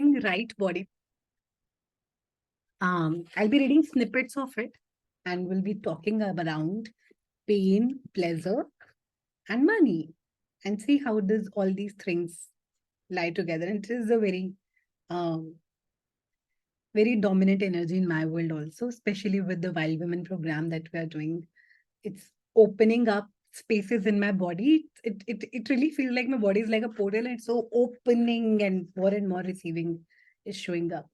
Right body. I'll be reading snippets of it and we'll be talking around pain, pleasure, and money and see how does all these things lie together. And it is a um, very dominant energy in my world also, especially with the Wild Women program that we are doing. It's opening up spaces in my body. It really feels like my body is like a portal. And it's so opening and more receiving is showing up.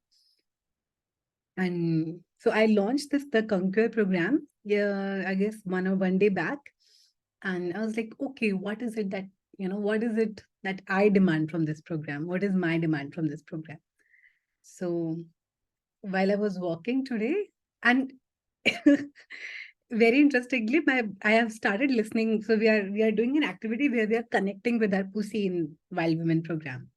And so I launched the Conquer program, yeah, I guess one day back. And I was like, okay, what is it that, what is it that I demand from this program? What is my demand from this program? So while I was walking today, and very interestingly, I have started listening. So we are doing an activity where we are connecting with our pussy in Wild Women program.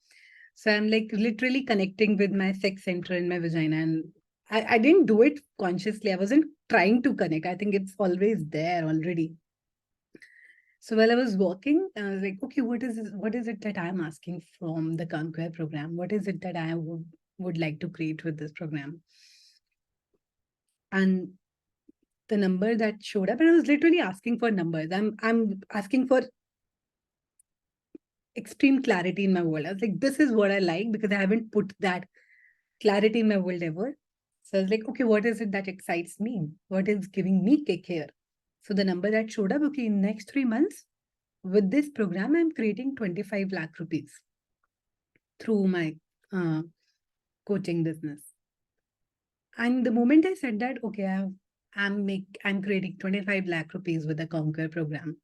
So I'm like literally connecting with my sex center in my vagina. And I didn't do it consciously. I wasn't trying to connect. I think it's always there already. So while I was walking, I was like, okay, what is it that I'm asking from the Conquer program? What is it that I would like to create with this program? And the number that showed up, and I was literally asking for numbers. I'm asking for extreme clarity in my world. I was like, this is what I like because I haven't put that clarity in my world ever. So I was like, okay, what is it that excites me? What is giving me kick here? So the number that showed up, okay, in next 3 months, with this program, I'm creating 25 lakh rupees through my uh, coaching business. And the moment I said that, okay, I'm creating 25 lakh rupees with the Conquer program.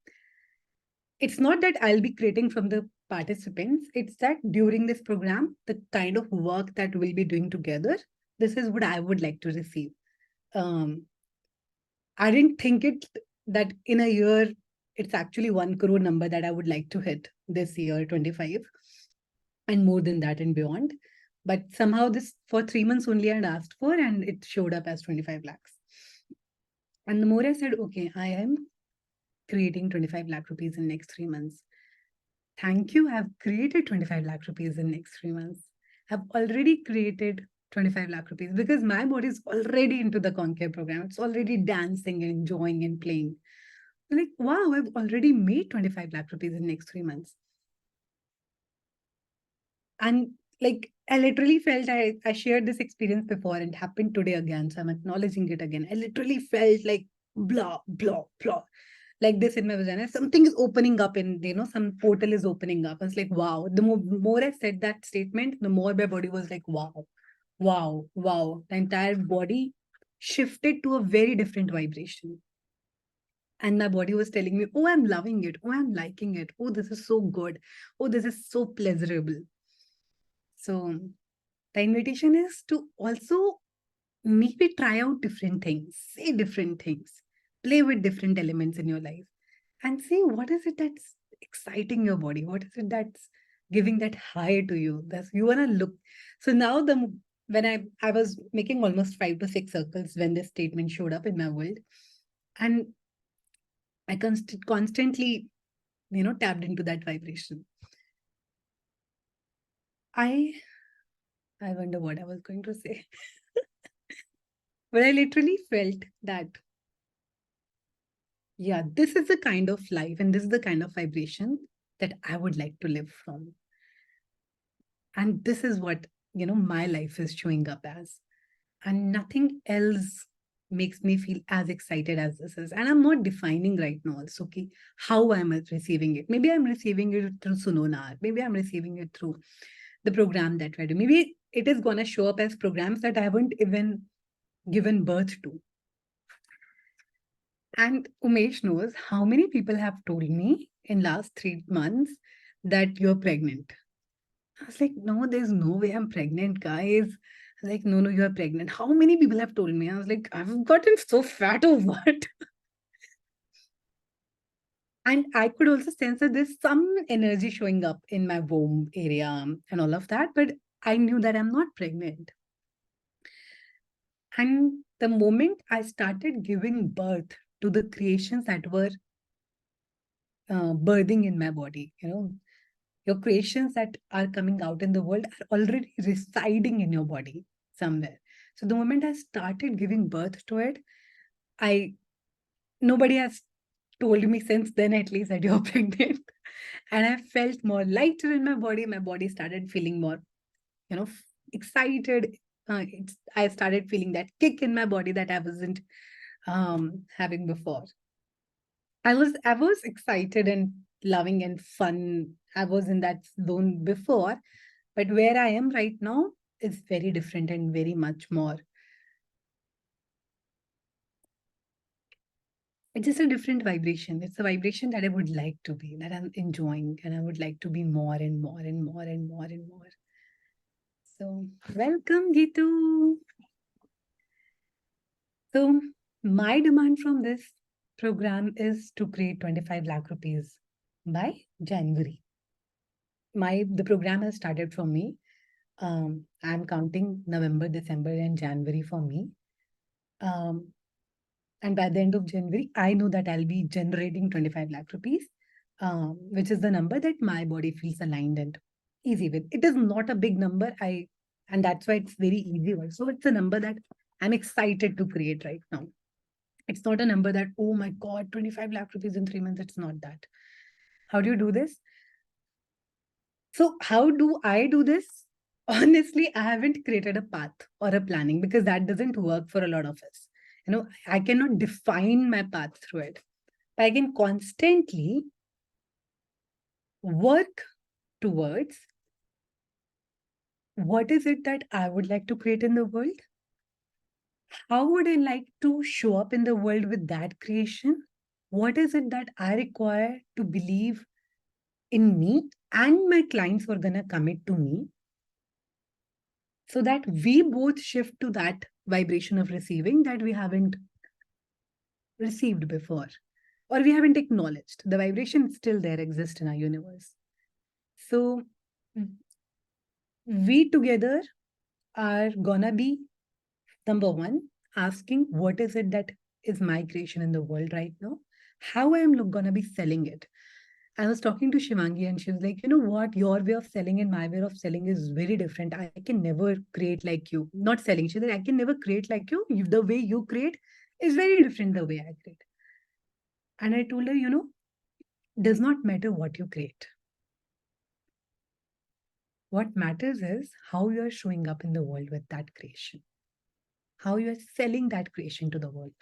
It's not that I'll be creating from the participants. It's that during this program, the kind of work that we'll be doing together, this is what I would like to receive. Um, I didn't think it that in a year, it's actually 1 crore number that I would like to hit this year, 25, and more than that and beyond. But somehow this for 3 months only I'd asked for, and it showed up as 25 lakhs. And the more I said, okay, I am creating 25 lakh rupees in next 3 months. Thank you. I've created 25 lakh rupees in next 3 months. I've already created 25 lakh rupees because my body is already into the Conquer program. It's already dancing and enjoying and playing. Like, wow, I've already made 25 lakh rupees in next 3 months. And like, I literally felt I shared this experience before and it happened today again. So I'm acknowledging it again. I literally felt like blah, blah, blah, like this in my vagina. Something is opening up and, some portal is opening up. I was like, wow. The more I said that statement, the more my body was like, wow, wow, wow. The entire body shifted to a very different vibration. And my body was telling me, oh, I'm loving it. Oh, I'm liking it. Oh, this is so good. Oh, this is so pleasurable. So the invitation is to also maybe try out different things, say different things, play with different elements in your life, and see what is it that's exciting your body? What is it that's giving that high to you? That's you wanna look. So now when I was making almost 5 to 6 circles when this statement showed up in my world, and I constantly, tapped into that vibration. I I wonder what I was going to say. But I literally felt that, yeah, this is the kind of life and this is the kind of vibration that I would like to live from. And this is what, my life is showing up as. And nothing else makes me feel as excited as this is. And I'm not defining right now also, okay, how am I receiving it? Maybe I'm receiving it through Sunonar. Maybe I'm receiving it through the program that I do. Maybe it is going to show up as programs that I haven't even given birth to. And Umesh knows how many people have told me in last 3 months that you're pregnant. I was like, no, there's no way I'm pregnant, guys. Like, no, you're pregnant. How many people have told me? I was like, I've gotten so fat or what? And I could also sense that there's some energy showing up in my womb area and all of that, but I knew that I'm not pregnant. And the moment I started giving birth to the creations that were birthing in my body, Your creations that are coming out in the world are already residing in your body somewhere. So the moment I started giving birth to it, I nobody has told me since then at least that you're pregnant. And I felt more lighter in my body. My body started feeling more, excited. I started feeling that kick in my body that I wasn't having before. I was excited and loving and fun. I was in that zone before, but where I am right now is very different and very much more. It's just a different vibration. It's a vibration that I would like to be, that I'm enjoying, and I would like to be more and more and more and more and more. So, welcome, Gitu. So, my demand from this program is to create 25 lakh rupees by January. The program has started for me. I'm counting November, December, and January for me. Um, and by the end of January, I know that I'll be generating 25 lakh rupees, which is the number that my body feels aligned and easy with. It is not a big number. And that's why it's very easy. So it's a number that I'm excited to create right now. It's not a number that, oh my God, 25 lakh rupees in 3 months. It's not that. How do you do this? So how do I do this? Honestly, I haven't created a path or a planning because that doesn't work for a lot of us. I cannot define my path through it. But I can constantly work towards what is it that I would like to create in the world? How would I like to show up in the world with that creation? What is it that I require to believe in me and my clients who are going to commit to me so that we both shift to that vibration of receiving that we haven't received before or we haven't acknowledged. The vibration still there exists in our universe. So we together are gonna be number one, asking what is it that is my creation in the world right now? How I am gonna be selling it. I was talking to Shivangi and she was like, you know what, your way of selling and my way of selling is very different. I can never create like you. Not selling. She said, I can never create like you. The way you create is very different the way I create. And I told her, does not matter what you create. What matters is how you are showing up in the world with that creation, how you are selling that creation to the world.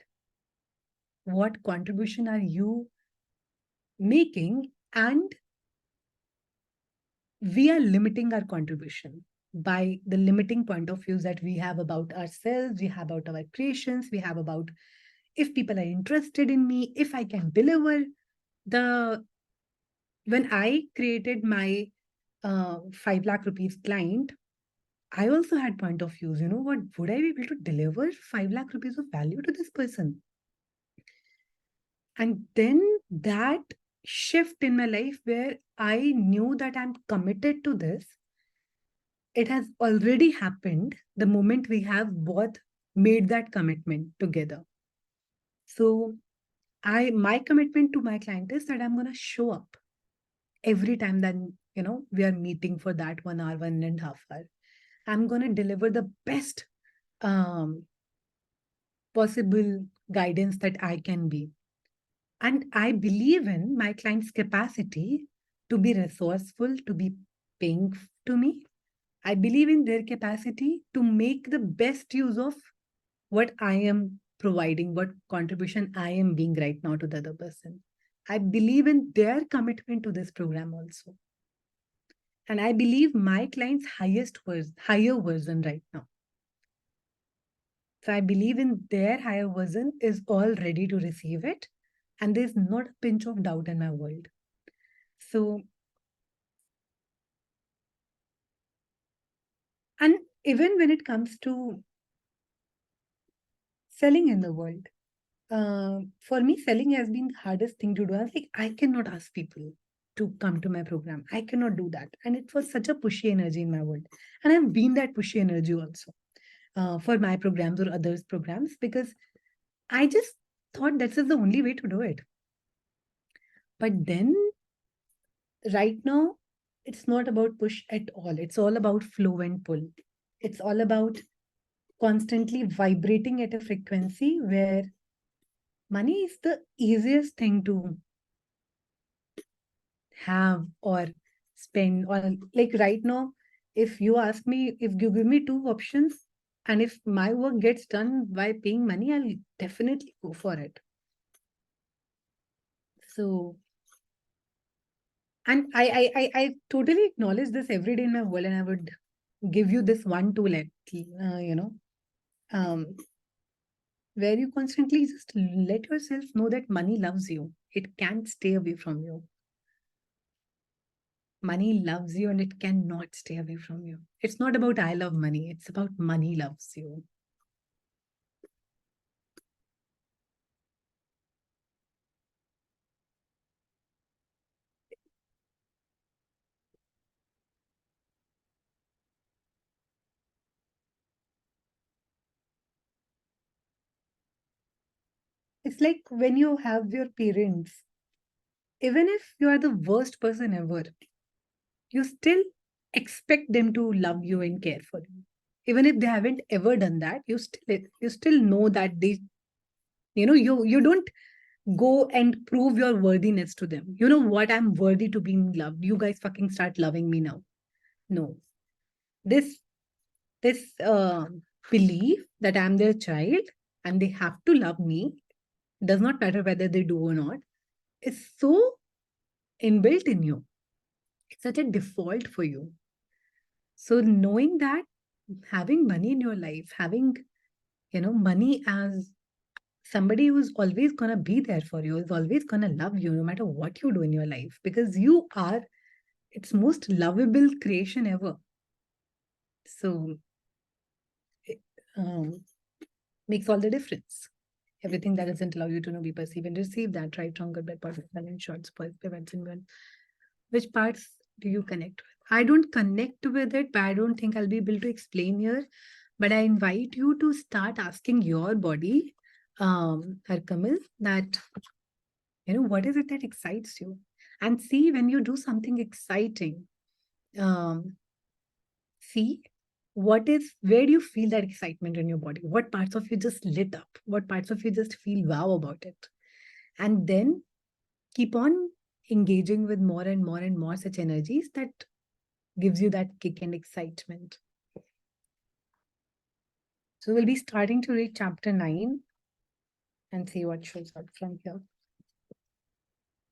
What contribution are you making? And we are limiting our contribution by the limiting point of views that we have about ourselves, we have about our creations, we have about if people are interested in me, if I can deliver the. When I created my 5 lakh rupees client, I also had point of views. You know what? Would I be able to deliver 5 lakh rupees of value to this person? And then that shift in my life where I knew that I'm committed to this, it has already happened the moment we have both made that commitment together. So my commitment to my client is that I'm going to show up every time that, we are meeting for that 1 hour, 1.5 hours. I'm going to deliver the best possible guidance that I can be. And I believe in my client's capacity to be resourceful, to be paying to me. I believe in their capacity to make the best use of what I am providing, what contribution I am being right now to the other person. I believe in their commitment to this program also. And I believe my client's higher version right now. So I believe in their higher version is all ready to receive it. And there's not a pinch of doubt in my world. So, and even when it comes to selling in the world, for me, selling has been the hardest thing to do. I was like, I cannot ask people to come to my program. I cannot do that. And it was such a pushy energy in my world. And I've been that pushy energy also for my programs or others' programs because I just thought this is the only way to do it. But then right now, It's not about push at all. It's all about flow and pull. It's all about constantly vibrating at a frequency where money is the easiest thing to have or spend. Or like right now, if you ask me, if you give me two options, and if my work gets done by paying money, I'll definitely go for it. So, and I totally acknowledge this every day in my world, and I would give you this one tool at um where you constantly just let yourself know that money loves you. It can't stay away from you. Money loves you and it cannot stay away from you. It's not about I love money, it's about money loves you. It's like when you have your parents, even if you are the worst person ever, you still expect them to love you and care for you. Even if they haven't ever done that, you still know that they, you don't go and prove your worthiness to them. You know what? I'm worthy to being loved. You guys fucking start loving me now. No. This this belief that I'm their child and they have to love me, does not matter whether they do or not, is so inbuilt in you. It's such a default for you. So knowing that, having money in your life, having money as somebody who's always gonna be there for you, is always gonna love you no matter what you do in your life, because you are its most lovable creation ever. So it makes all the difference. Everything that doesn't allow you to know, be, perceive, and receive that right, wrong, good, bad, perfect, and in short, spoil, events, and when. Which parts do you connect with? I don't connect with it, but I don't think I'll be able to explain here. But I invite you to start asking your body, Harkamal, that, what is it that excites you? And see when you do something exciting, um, see where do you feel that excitement in your body? What parts of you just lit up? What parts of you just feel wow about it? And then keep on engaging with more and more and more such energies that gives you that kick and excitement. So we'll be starting to read chapter 9 and see what shows up from here.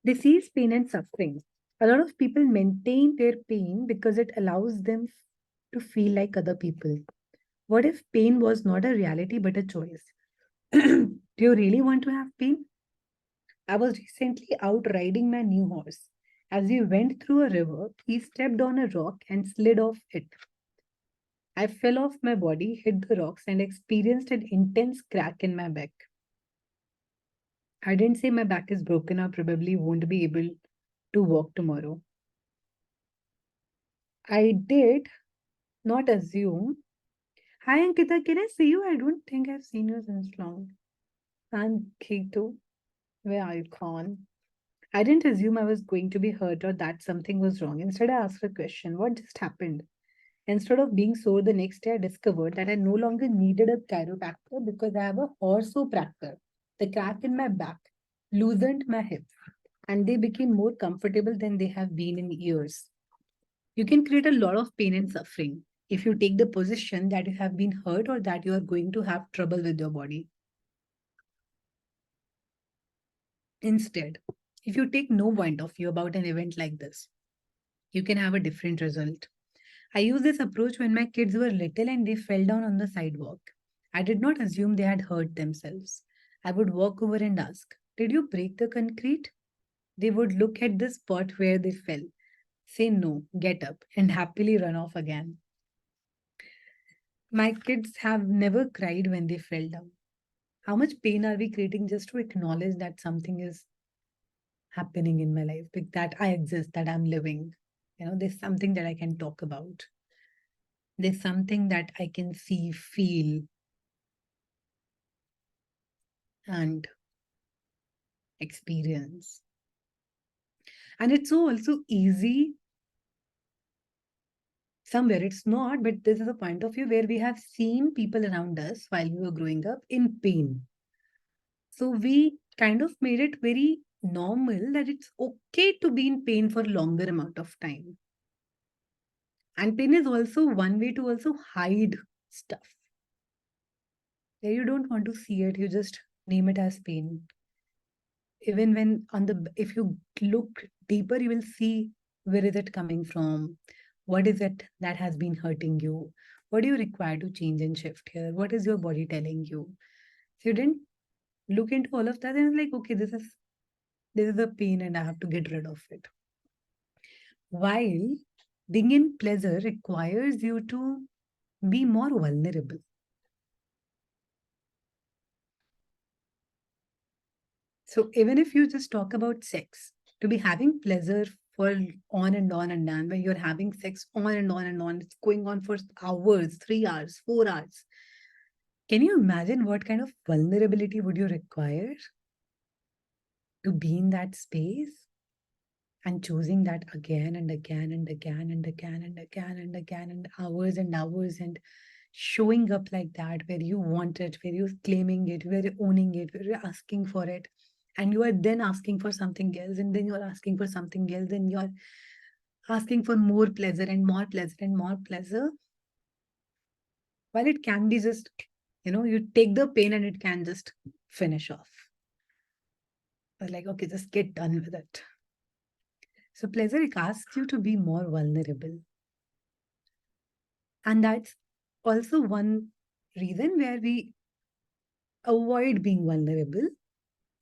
Disease, pain, and suffering. A lot of people maintain their pain because it allows them to feel like other people. What if pain was not a reality but a choice? Do you really want to have pain? I was recently out riding my new horse. As we went through a river, he stepped on a rock and slid off it. I fell off my body, hit the rocks, and experienced an intense crack in my back. I didn't say my back is broken or probably won't be able to walk tomorrow. I did not assume. Hi Ankita, can I see you? I don't think I've seen you since long. And Ketu, where are you gone? I didn't assume I was going to be hurt or that something was wrong. Instead, I asked a question: what just happened? Instead of being sore the next day, I discovered that I no longer needed a chiropractor because I have a orthopractor. The crack in my back loosened my hips and they became more comfortable than they have been in years. You can create a lot of pain and suffering if you take the position that you have been hurt or that you are going to have trouble with your body. Instead, if you take no point of view about an event like this, you can have a different result. I used this approach when my kids were little and they fell down on the sidewalk. I did not assume they had hurt themselves. I would walk over and ask, did you break the concrete? They would look at the spot where they fell, say no, get up, and happily run off again. My kids have never cried when they fell down. How much pain are we creating just to acknowledge that something is happening in my life, that I exist, that I'm living? There's something that I can talk about. There's something that I can see, feel, and experience. And it's so also easy Somewhere it's not, but this is a point of view where we have seen people around us while we were growing up in pain. So we kind of made it very normal that it's okay to be in pain for longer amount of time. And pain is also one way to also hide stuff. Where you don't want to see it, you just name it as pain. Even when if you look deeper, you will see where is it coming from, what is it that has been hurting you, what do you require to change and shift here, what is your body telling you. So you didn't look into all of that and it's like, okay, this is a pain and I have to get rid of it. While being in pleasure requires you to be more vulnerable. So even if you just talk about sex, to be having pleasure for on and on and on, when you're having sex on and on and on, it's going on for hours, 3 hours, 4 hours. Can you imagine what kind of vulnerability would you require to be in that space and choosing that again and again and again and again and again and again and hours and showing up like that, where you want it, where you're claiming it, where you're owning it, where you're asking for it, and you are then asking for something else, and then you're asking for something else, and you're asking for more pleasure and more pleasure and more pleasure. While it can be just, you take the pain and it can just finish off. But like, okay, just get done with it. So pleasure, it asks you to be more vulnerable. And that's also one reason where we avoid being vulnerable,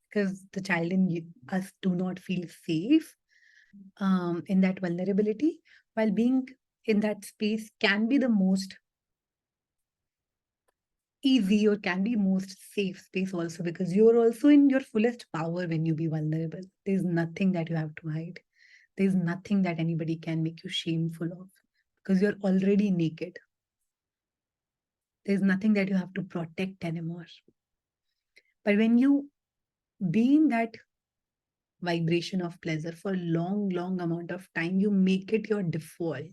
because the child in us do not feel safe in that vulnerability, while being in that space can be the most easy or can be most safe space also, because you're also in your fullest power when you be vulnerable. There's nothing that you have to hide. There's nothing that anybody can make you shameful of, because you're already naked. There's nothing that you have to protect anymore. But when you be in that vibration of pleasure for a long, long amount of time, you make it your default.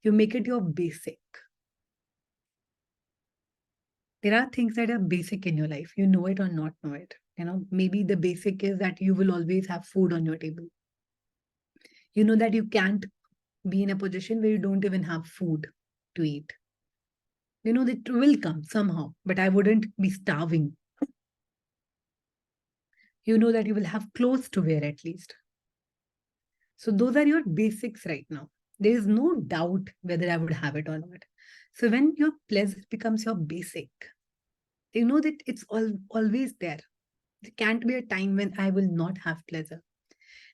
You make it your basic. There are things that are basic in your life. You know it or not know it. Maybe the basic is that you will always have food on your table. You know that you can't be in a position where you don't even have food to eat. You know that will come somehow, but I wouldn't be starving. You know that you will have clothes to wear at least. So those are your basics right now. There is no doubt whether I would have it or not. So when your pleasure becomes your basic, you know that it's always there. There can't be a time when I will not have pleasure.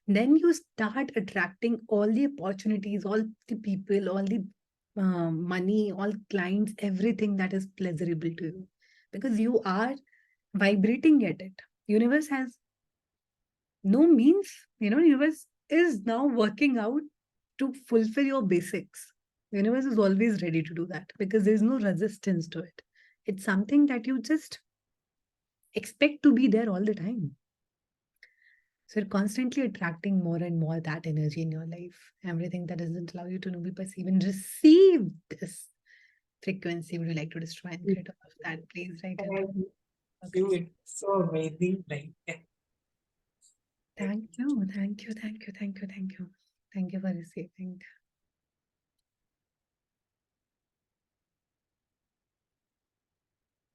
Then you start attracting all the opportunities, all the people, all the money, all clients, everything that is pleasurable to you, because you are vibrating at it. Universe has no means, universe is now working out to fulfill your basics. The universe is always ready to do that because there's no resistance to it. It's something that you just expect to be there all the time. So you're constantly attracting more and more that energy in your life. Everything that doesn't allow you to be perceive and receive this frequency, would you like to destroy and get off that? Please write it. Okay. It's so amazing. Like, Thank you, thank you, thank you, thank you, thank you. Thank you for receiving.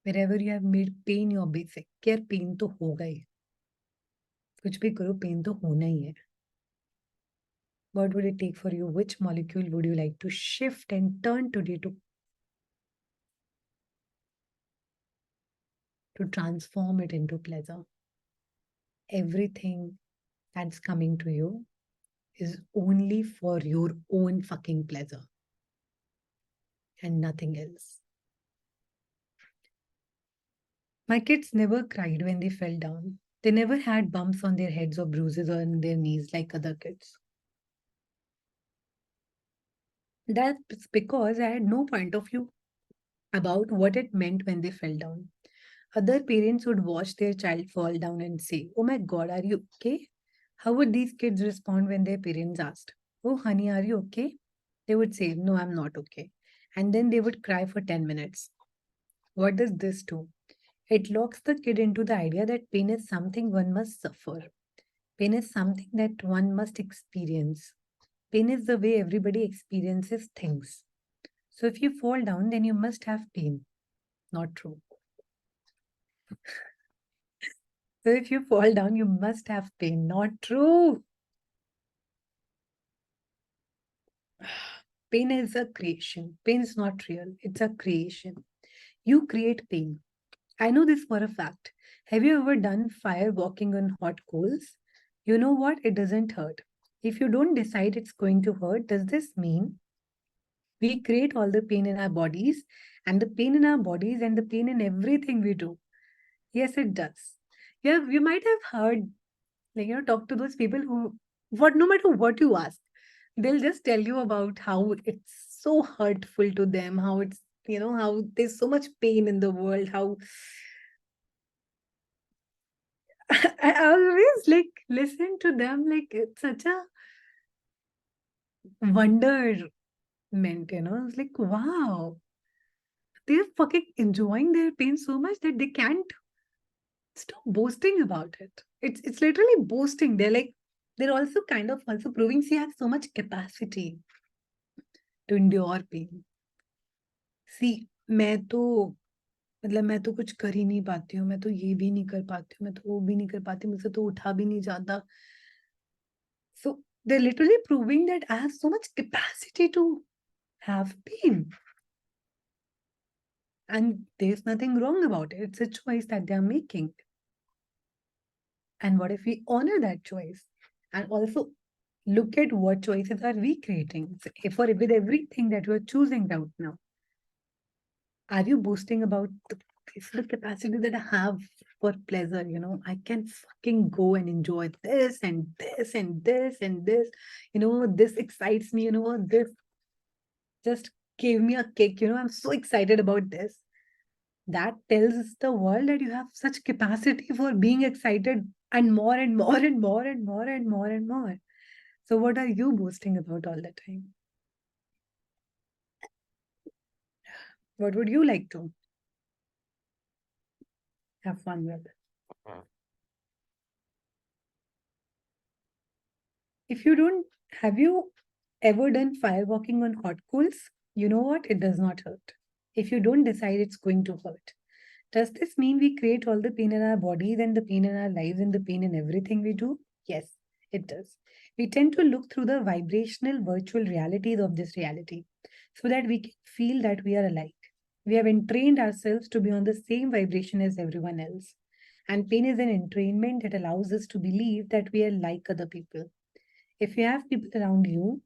Wherever you have made pain your basic, care pain तो होगा ही. कुछ भी करो pain तो होना ही है. What would it take for you? Which molecule would you like to shift and turn today to transform it into pleasure? Everything that's coming to you is only for your own fucking pleasure and nothing else. My kids never cried when they fell down. They never had bumps on their heads or bruises on their knees like other kids. That's because I had no point of view about what it meant when they fell down. Other parents would watch their child fall down and say, "Oh my God, are you okay?" How would these kids respond when their parents asked, "Oh, honey, are you okay?" They would say, no, I'm not okay. And then they would cry for 10 minutes. What does this do? It locks the kid into the idea that pain is something one must suffer. Pain is something that one must experience. Pain is the way everybody experiences things. So if you fall down, then you must have pain. Not true. So if you fall down, you must have pain. Not true. Pain is a creation. Pain is not real. It's a creation. You create pain. I know this for a fact. Have you ever done fire walking on hot coals? You know what? It doesn't hurt. If you don't decide it's going to hurt, does this mean we create all the pain in our bodies and the pain in our bodies and the pain in everything we do? Yes, it does. Yeah, you might have heard, like, talk to those people who, what, no matter what you ask, they'll just tell you about how it's so hurtful to them, how it's, how there's so much pain in the world, how I always like listen to them, like it's such a wonderment, It's like, wow, they're fucking enjoying their pain so much that they can't stop boasting about it. It's literally boasting. They're also kind of also proving she has so much capacity to endure pain. See, मैं तो कुछ कर ही नहीं पाती हूँ, मैं तो ये भी नहीं कर पाती हूँ, मैं तो वो भी नहीं कर पाती, मुझसे तो उठा भी नहीं जाता. So they're literally proving that I have so much capacity to have pain. And there's nothing wrong about it. It's a choice that they're making. And what if we honor that choice? And also look at what choices are we creating? So with everything that we're choosing right now, are you boasting about the capacity that I have for pleasure? I can fucking go and enjoy this and this and this and this. This excites me. This just gave me a kick. I'm so excited about this. That tells the world that you have such capacity for being excited and more and more and more and more and more and more. So, what are you boasting about all the time? What would you like to have fun with? If you don't, have you ever done firewalking on hot coals? You know what? It does not hurt. If you don't decide it's going to hurt. Does this mean we create all the pain in our bodies and the pain in our lives and the pain in everything we do? Yes, it does. We tend to look through the vibrational virtual realities of this reality so that we can feel that we are alike. We have entrained ourselves to be on the same vibration as everyone else. And pain is an entrainment that allows us to believe that we are like other people. If you have people around you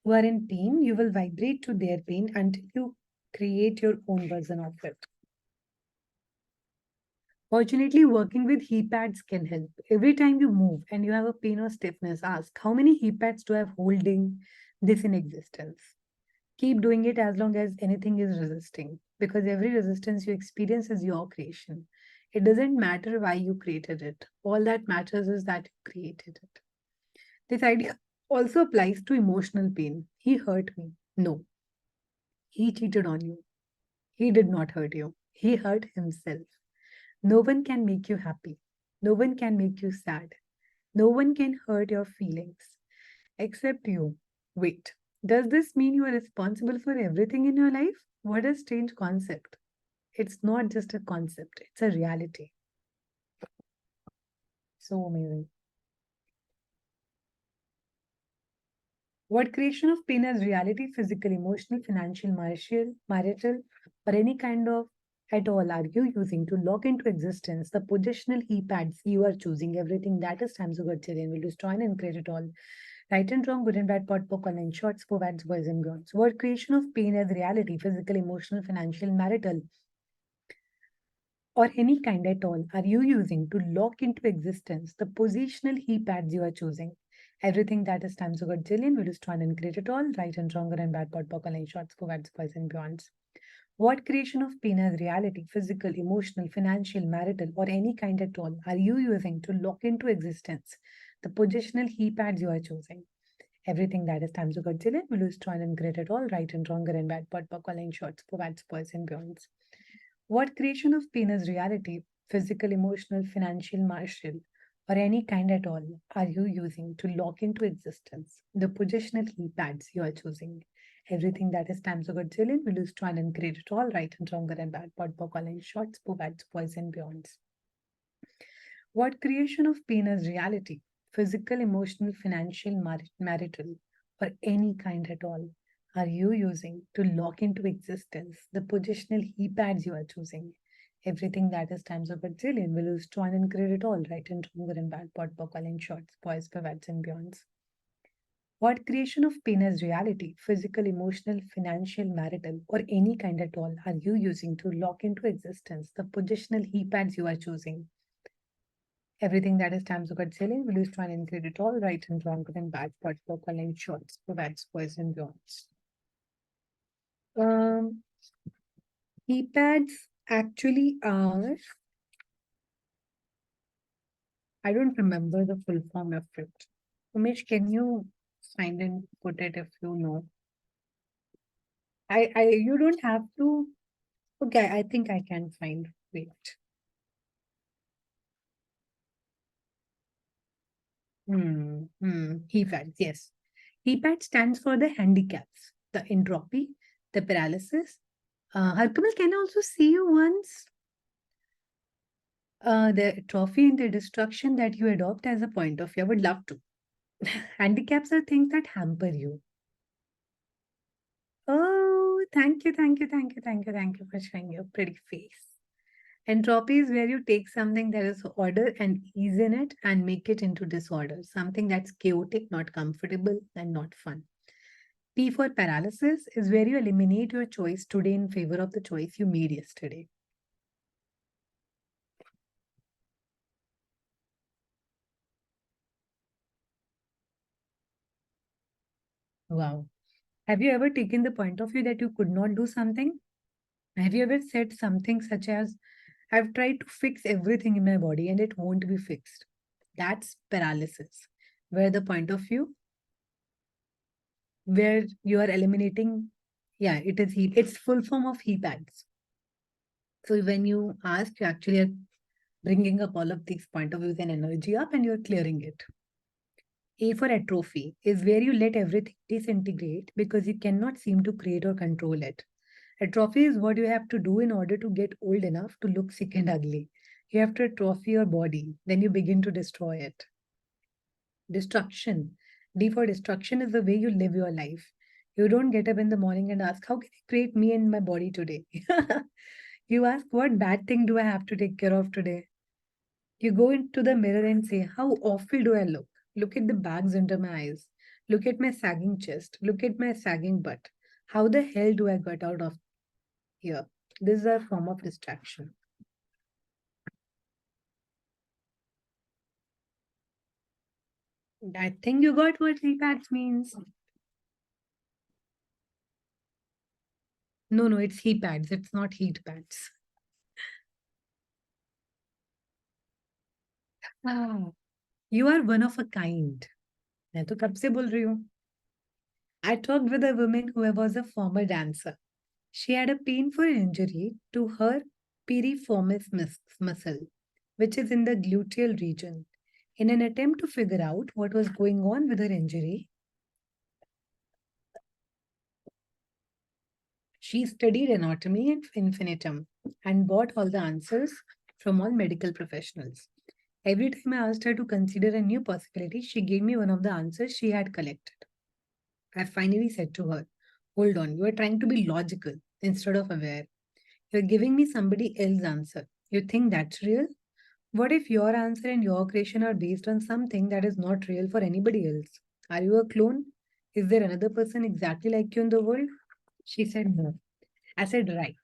who are in pain, you will vibrate to their pain until you create your own version of it. Fortunately, working with heat pads can help. Every time you move and you have a pain or stiffness, ask how many heat pads do I have holding this in existence? Keep doing it as long as anything is resisting, because every resistance you experience is your creation. It doesn't matter why you created it. All that matters is that you created it. This idea also applies to emotional pain. He hurt me. No, he cheated on you. He did not hurt you. He hurt himself. No one can make you happy. No one can make you sad. No one can hurt your feelings except you. Wait, does this mean you are responsible for everything in your life? What a strange concept. It's not just a concept, it's a reality. So amazing. What creation of pain as reality, physical, emotional, financial, marital, or any kind of at all are you using to lock into existence the positional e-pads you are choosing? Everything that is time so good and will destroy and create it all. Right and wrong, good and bad, pot, poke, online shots, forwards, boys and girls. What creation of pain as reality, physical, emotional, financial, marital, or any kind at all are you using to lock into existence the positional he pads you are choosing? Everything that is times over jillion will destroy and create it all, right and wrong, good and bad, pot, poke, online shots, forwards, boys and beyonds. What creation of pain as reality, physical, emotional, financial, marital, or any kind at all are you using to lock into existence the positional he pads you are choosing? Everything that is times of Godzilla, we lose join and great at all, right and wrong, good and bad, but calling shots for bad spoils and beyonds. What creation of pain is reality, physical, emotional, financial, martial, or any kind at all, are you using to lock into existence the positional keypads you are choosing? Everything that is times of Godzilla, we lose join and great at all, right and wrong, good and bad, but calling shots for bad spoils and beyonds. What creation of pain is reality, physical, emotional, financial, marital, or any kind at all, are you using to lock into existence the positional keypads you are choosing? Everything that is times of a trillion will lose join and create it all, right and wrong, good and bad, pot, buckle, and shorts, boys, pivots, and beyonds. What creation of pain as reality, physical, emotional, financial, marital, or any kind at all, are you using to lock into existence the positional keypads you are choosing? Everything that is times of selling will use try and include it all, right and wrong, good and bad, but local and shorts, provides boys and beyonds. Um, keypads actually are, I don't remember the full form of it. Umesh, can you find and put it if you know? You don't have to. Okay, I think I can find. Wait. Keypads, yes. Keypad stands for the handicaps, the entropy, the paralysis. Harkamal, can I also see you once? The trophy and the destruction that you adopt as a point of view. I would love to. Handicaps are things that hamper you. Oh, thank you, thank you, thank you, thank you, thank you for showing your pretty face. Entropy is where you take something that is order and ease in it and make it into disorder, something that's chaotic, not comfortable, and not fun. P for paralysis is where you eliminate your choice today in favor of the choice you made yesterday. Wow. Have you ever taken the point of view that you could not do something? Have you ever said something such as, I've tried to fix everything in my body and it won't be fixed? That's paralysis, where the point of view, where you are eliminating, yeah, it is heat. It's full form of hepads. So when you ask, you actually are bringing up all of these point of views and energy up and you're clearing it. A for atrophy is where you let everything disintegrate because you cannot seem to create or control it. Atrophy is what you have to do in order to get old enough to look sick and ugly. You have to atrophy your body, then you begin to destroy it. Destruction. D for destruction is the way you live your life. You don't get up in the morning and ask, how can I create me and my body today? You ask, what bad thing do I have to take care of today? You go into the mirror and say, how awful do I look? Look at the bags under my eyes. Look at my sagging chest. Look at my sagging butt. How the hell do I get out of here? This is a form of distraction. I think you got what heat means. No, it's heat pads. It's not heat pads. Ah, you are one of a kind. मैं तो कब से बोल रही हूँ. I talked with a woman who was a former dancer. She had a painful injury to her piriformis muscle, which is in the gluteal region. In an attempt to figure out what was going on with her injury, she studied anatomy and infinitum and bought all the answers from all medical professionals. Every time I asked her to consider a new possibility, she gave me one of the answers she had collected. I finally said to her, hold on, you are trying to be logical instead of aware. You're giving me somebody else's answer. You think that's real? What if your answer and your creation are based on something that is not real for anybody else? Are you a clone? Is there another person exactly like you in the world? She said no. I said, right.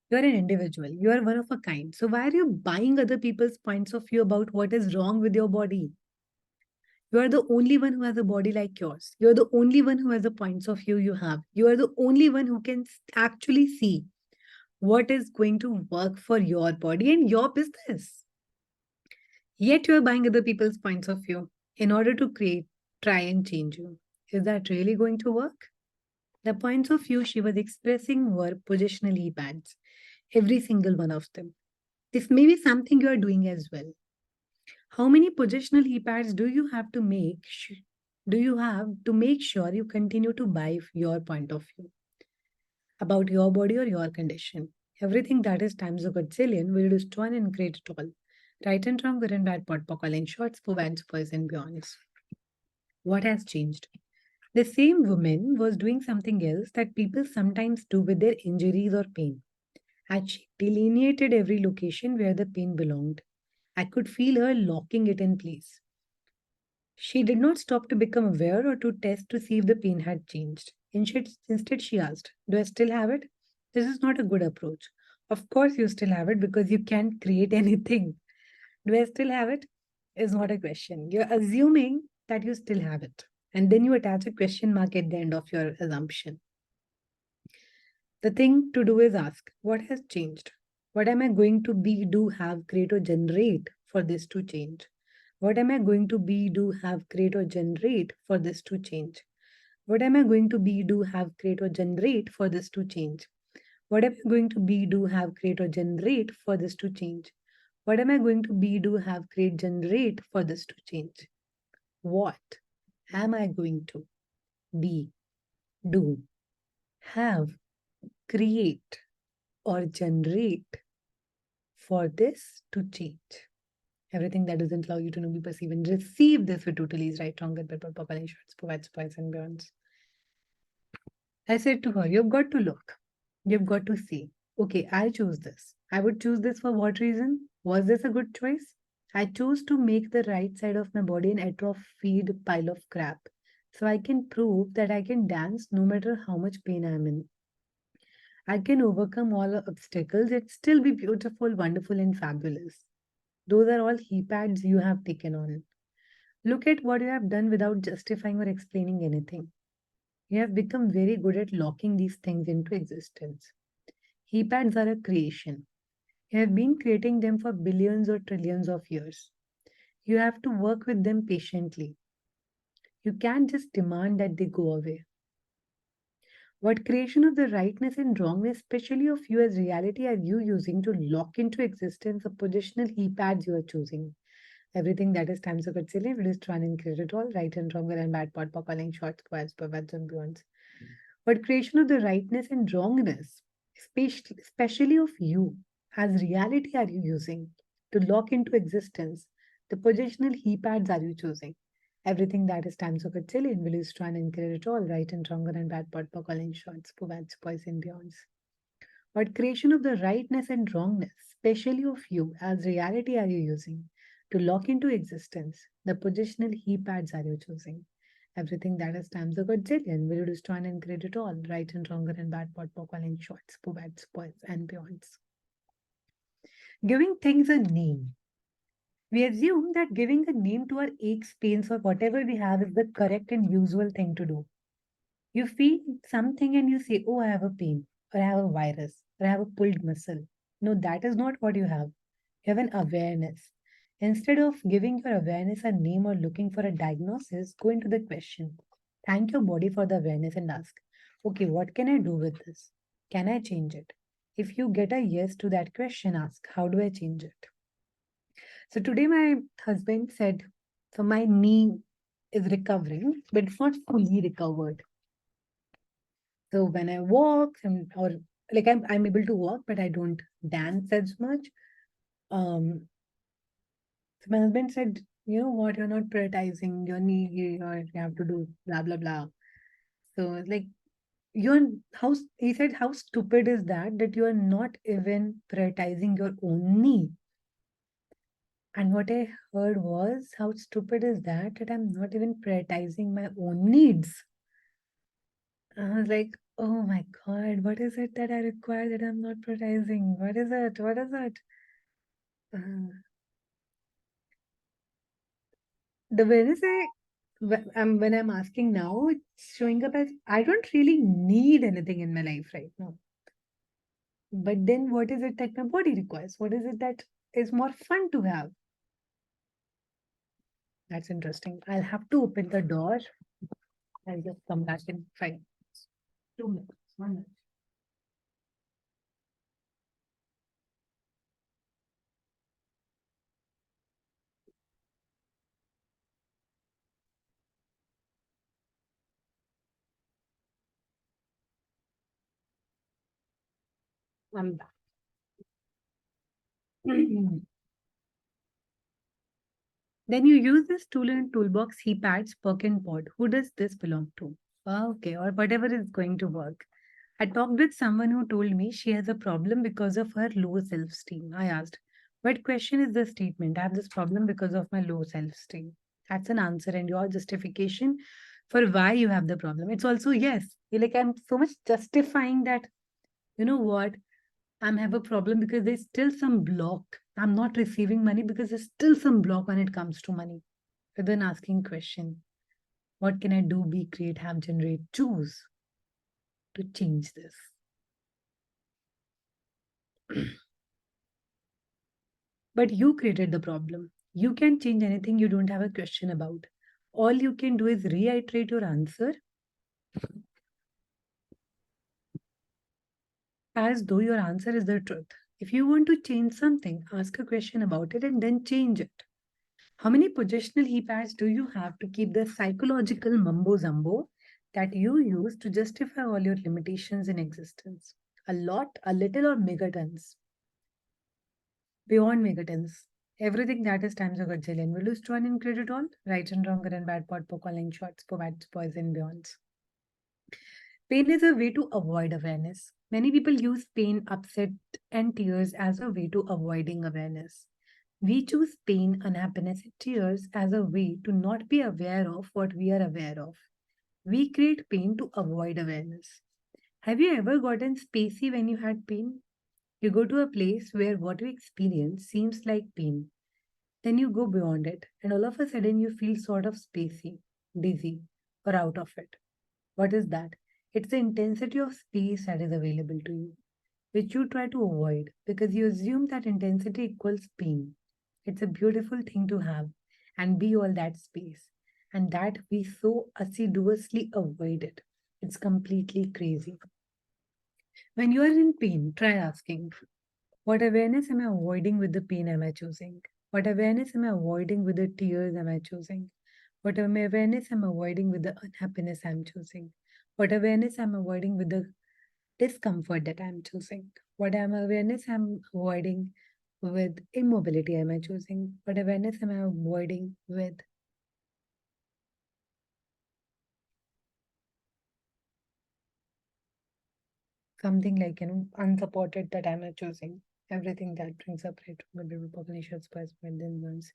You're an individual. You are one of a kind. So why are you buying other people's points of view about what is wrong with your body? You are the only one who has a body like yours. You're the only one who has the points of view you have. You are the only one who can actually see what is going to work for your body and your business. Yet you are buying other people's points of view in order to try and change you. Is that really going to work? The points of view she was expressing were positional pads, every single one of them. This may be something you are doing as well. How many positional pads do you have to make sure you continue to buy your point of view about your body or your condition? Everything that is times a godzillion will destroy and create it all. Right and wrong, good and bad, pot pockle and shorts, bad boys and beyonds. What has changed? The same woman was doing something else that people sometimes do with their injuries or pain. And she delineated every location where the pain belonged. I could feel her locking it in place. She did not stop to become aware or to test to see if the pain had changed. Instead, she asked, do I still have it? This is not a good approach. Of course, you still have it because you can't create anything. Do I still have it? Is not a question. You're assuming that you still have it. And then you attach a question mark at the end of your assumption. The thing to do is ask, what has changed? What am I going to be, do, have, create, or generate for this to change? What am I going to be, do, have, create, or generate for this to change? What am I going to be, do, have, create, or generate for this to change? What am I going to be, do, have, create, or generate for this to change? What am I going to be, do, have, create, generate for this to change? What am I going to be, do, have, create, or generate for this to change? Everything that doesn't allow you to know, be, perceive, and receive this with totally is right, wrong, good, bad, purple, and shorts, provides, points, and beyonds. I said to her, you've got to look. You've got to see. Okay, I choose this. I would choose this for what reason? Was this a good choice? I chose to make the right side of my body an atrophied pile of crap. So I can prove that I can dance no matter how much pain I'm in. I can overcome all obstacles and still be beautiful, wonderful, and fabulous. Those are all pads you have taken on. Look at what you have done without justifying or explaining anything. You have become very good at locking these things into existence. Pads are a creation. You have been creating them for billions or trillions of years. You have to work with them patiently. You can't just demand that they go away. What creation of the rightness and wrongness, especially of you as reality, are you using to lock into existence the positional pads you are choosing? Everything that is times of good silly, it is trying and create it all, right and wrong, good and bad, pot, calling shorts, squares, perverts, and beyonds. But creation of the rightness and wrongness, especially of you, as reality are you using to lock into existence? The positional pads are you choosing? Everything that is times of a zillion will use try and encourage it all, right and wrong, and bad pot, calling shots, provides boys and beyonds. What creation of the rightness and wrongness, especially of you, as reality are you using to lock into existence? The positional pads are you choosing? Everything that is times a godzillion will destroy and create it all, right and wrong and bad pot, calling shots, bad spoils and beyonds. Giving things a name. We assume that giving a name to our aches, pains, or whatever we have is the correct and usual thing to do. You feel something and you say, oh, I have a pain, or I have a virus, or I have a pulled muscle. No, that is not what you have. You have an awareness. Instead of giving your awareness a name or looking for a diagnosis, go into the question. Thank your body for the awareness and ask, okay, what can I do with this? Can I change it? If you get a yes to that question, ask, how do I change it? So today my husband said, so my knee is recovering, but it's not fully recovered. So when I walk or like I'm able to walk, but I don't dance as much. Um, so my husband said, you know what, you're not prioritizing your knee, or you have to do blah blah blah. So like you're he said, how stupid is that you are not even prioritizing your own knee? And what I heard was, how stupid is that I'm not even prioritizing my own needs. I was like, oh my God, what is it that I require that I'm not prioritizing? What is it? What is it? The awareness when I'm asking now, it's showing up as I don't really need anything in my life right now. But then what is it that my body requires? What is it that is more fun to have? That's interesting. I'll have to open the door I'll just come back in 5 minutes. 2 minutes. 1 minute. I'm back. Then you use this tool in toolbox, he pads, perk and pod. Who does this belong to? Okay, or whatever is going to work. I talked with someone who told me she has a problem because of her low self-esteem. I asked, what question is this statement? I have this problem because of my low self-esteem. That's an answer and your justification for why you have the problem. It's also yes. You're like, I'm so much justifying that, you know what? I'm have a problem because there's still some block. I'm not receiving money because there's still some block when it comes to money. Rather than asking question, what can I do, be, create, have, generate, choose to change this? But you created the problem. You can't change anything you don't have a question about. All you can do is reiterate your answer as though your answer is the truth. If you want to change something, ask a question about it and then change it. How many positional heap ads do you have to keep the psychological mumbo jumbo that you use to justify all your limitations in existence? A lot, a little, or megatons? Beyond megatons. Everything that is times a gajillion. Will you store and include it all? Right and wrong, good and bad, pot, poke, online shots, bad, poison, beyonds. Pain is a way to avoid awareness. Many people use pain, upset, and tears as a way to avoiding awareness. We choose pain, unhappiness, and tears as a way to not be aware of what we are aware of. We create pain to avoid awareness. Have you ever gotten spacey when you had pain? You go to a place where what you experience seems like pain. Then you go beyond it, and all of a sudden you feel sort of spacey, dizzy, or out of it. What is that? It's the intensity of space that is available to you, which you try to avoid because you assume that intensity equals pain. It's a beautiful thing to have and be all that space, and that we so assiduously avoid it. It's completely crazy. When you are in pain, try asking, what awareness am I avoiding with the pain am I choosing? What awareness am I avoiding with the tears am I choosing? What awareness am I avoiding with the unhappiness I'm choosing? What awareness I'm avoiding with the discomfort that I'm choosing? What am awareness I'm avoiding with immobility am I choosing? What awareness am I avoiding with something like, unsupported that I'm choosing? Everything that brings up right from the baby population spice then ones.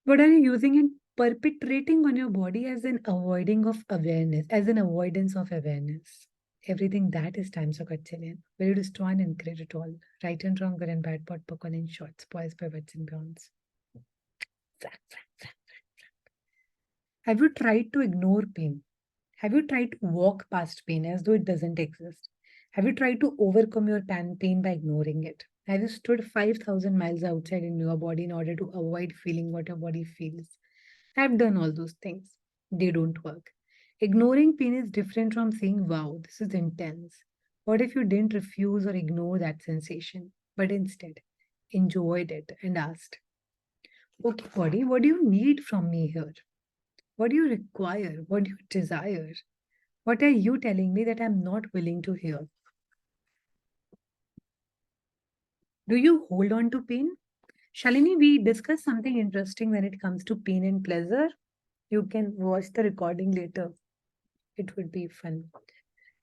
What are you using and perpetrating on your body as an avoiding of awareness, as an avoidance of awareness? Everything that is times of Kachilian. Will you destroy and increase it all? Right and wrong, good and bad, pot, pokon, in short, spoils, pivots, and beyonds. Have you tried to ignore pain? Have you tried to walk past pain as though it doesn't exist? Have you tried to overcome your pain by ignoring it? Have you stood 5,000 miles outside in your body in order to avoid feeling what your body feels? I've done all those things. They don't work. Ignoring pain is different from saying, wow, this is intense. What if you didn't refuse or ignore that sensation, but instead enjoyed it and asked, okay, body, what do you need from me here? What do you require? What do you desire? What are you telling me that I'm not willing to hear? Do you hold on to pain? Shalini, we discussed something interesting when it comes to pain and pleasure. You can watch the recording later. It would be fun.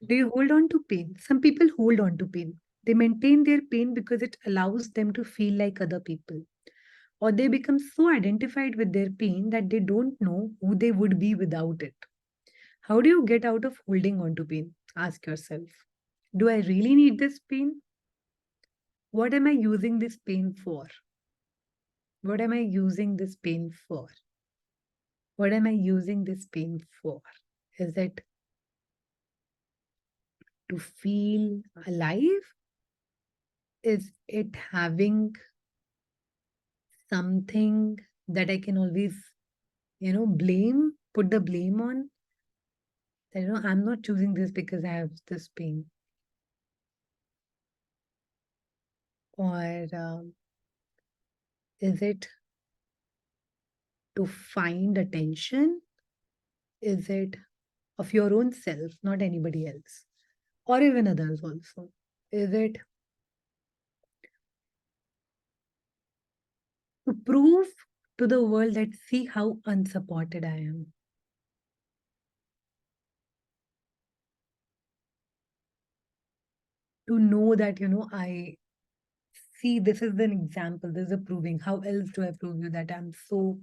Do you hold on to pain? Some people hold on to pain. They maintain their pain because it allows them to feel like other people. Or they become so identified with their pain that they don't know who they would be without it. How do you get out of holding on to pain? Ask yourself, do I really need this pain? What am I using this pain for? What am I using this pain for? What am I using this pain for? Is it to feel alive? Is it having something that I can always, blame, put the blame on? That, I'm not choosing this because I have this pain. Or is it to find attention? Is it of your own self, not anybody else, or even others also? Is it to prove to the world that see how unsupported I am? To know that, I see this is an example, this is a proving. How else do I prove you that I'm so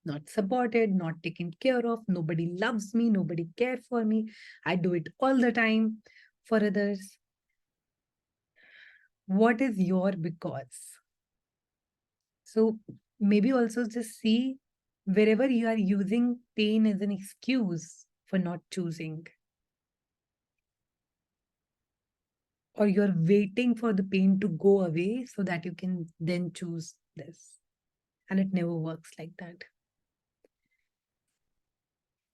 not supported, not taken care of, nobody loves me, nobody cares for me. I do it all the time for others. What is your because? So maybe also just see wherever you are using pain as an excuse for not choosing, or you're waiting for the pain to go away so that you can then choose this. And it never works like that.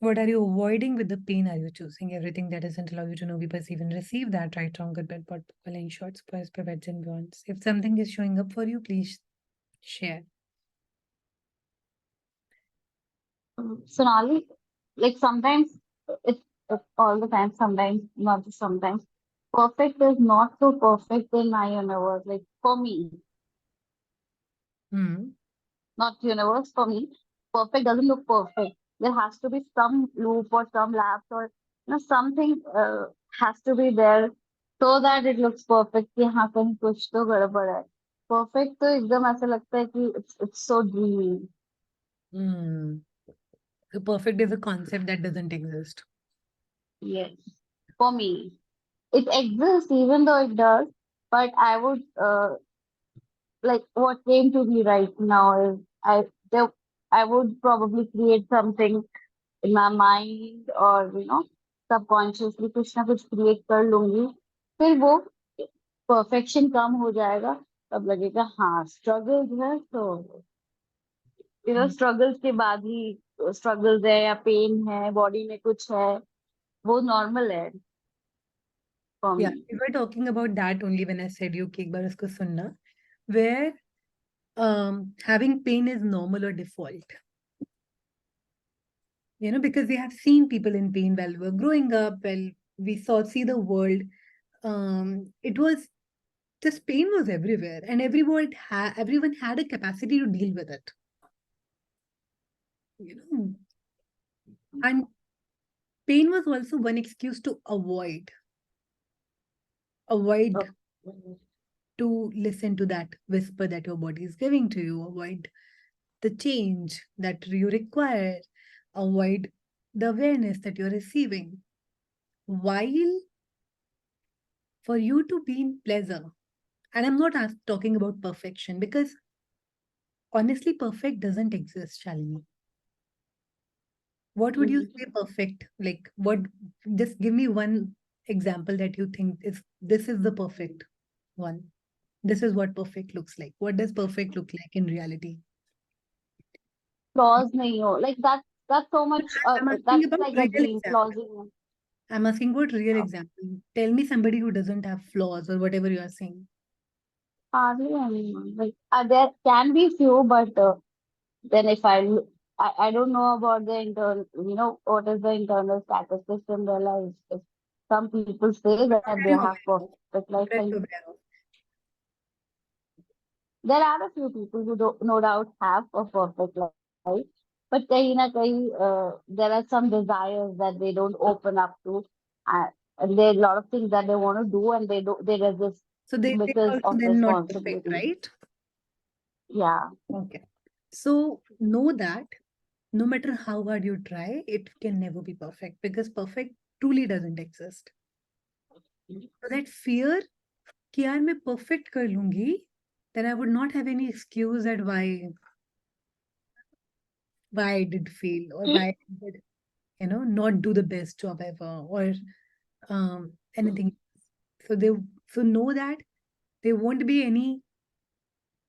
What are you avoiding with the pain? Are you choosing everything that doesn't allow you to know, be, perceive, and receive that right, wrong, good, bad, pot, in short, spoils, pivots, and beyonds? If something is showing up for you, please share. Sonali, like sometimes it's all the time, sometimes not just sometimes. Perfect is not so perfect in my universe. Like for me, Hmm. not universe for me. Perfect doesn't look perfect. There has to be some loop or some lapse or something has to be there so that it looks perfect. कि हाँ कहीं कुछ तो गड़बड़ है. Perfect तो एकदम ऐसा लगता है कि it's so dreamy. Hmm. So perfect is a concept that doesn't exist. Yes, for me. It exists even though it does, but I would like what came to me right now is there, I would probably create something in my mind or subconsciously कुछ ना कुछ create कर लूंगी फिर वो perfection कम हो जाएगा तब लगेगा हाँ struggles है तो Hmm. struggles के बाद ही struggles है या pain है body में कुछ है वो normal है for Yeah, me. we were talking about that only when I said you कि एक बार उसको सुनना, where having pain is normal or default. Because we have seen people in pain while we were growing up, while we see the world. It was This pain was everywhere, and everyone had a capacity to deal with it. You know, and pain was also one excuse to avoid Okay. to listen to that whisper that your body is giving to you, avoid the change that you require, avoid the awareness that you're receiving. While for you to be in pleasure, and I'm not talking about perfection, because honestly, perfect doesn't exist, Shalini. What would you say perfect? Like, what, just give me one example that you think this is the perfect one. This is what perfect looks like. What does perfect look like in reality? Flaws नहीं हो like that's so much I'm asking that's about like a real dream flaws example. in you. I'm asking about real example. Tell me somebody who doesn't have flaws or whatever you are saying. Hardly anyone. Like there can be few, but then if I don't know about the internal, what is the internal statistics in their lives. If some people say But that what they are you have aware of? perfect life, What are and you aware of? there are a few people who don't, no doubt have a perfect life, but kahin na kahin, there are some desires that they don't open up to, uh, and there are a lot of things that they want to do, and they resist So they are because also of then not perfect, responsibility. right? Yeah. Okay. So know that no matter how hard you try, it can never be perfect, because perfect truly doesn't exist. So that fear कि यार मैं perfect कर लूंगी, then I would not have any excuse that why I did fail, or why I did, not do the best job ever, or anything. So know that there won't be any,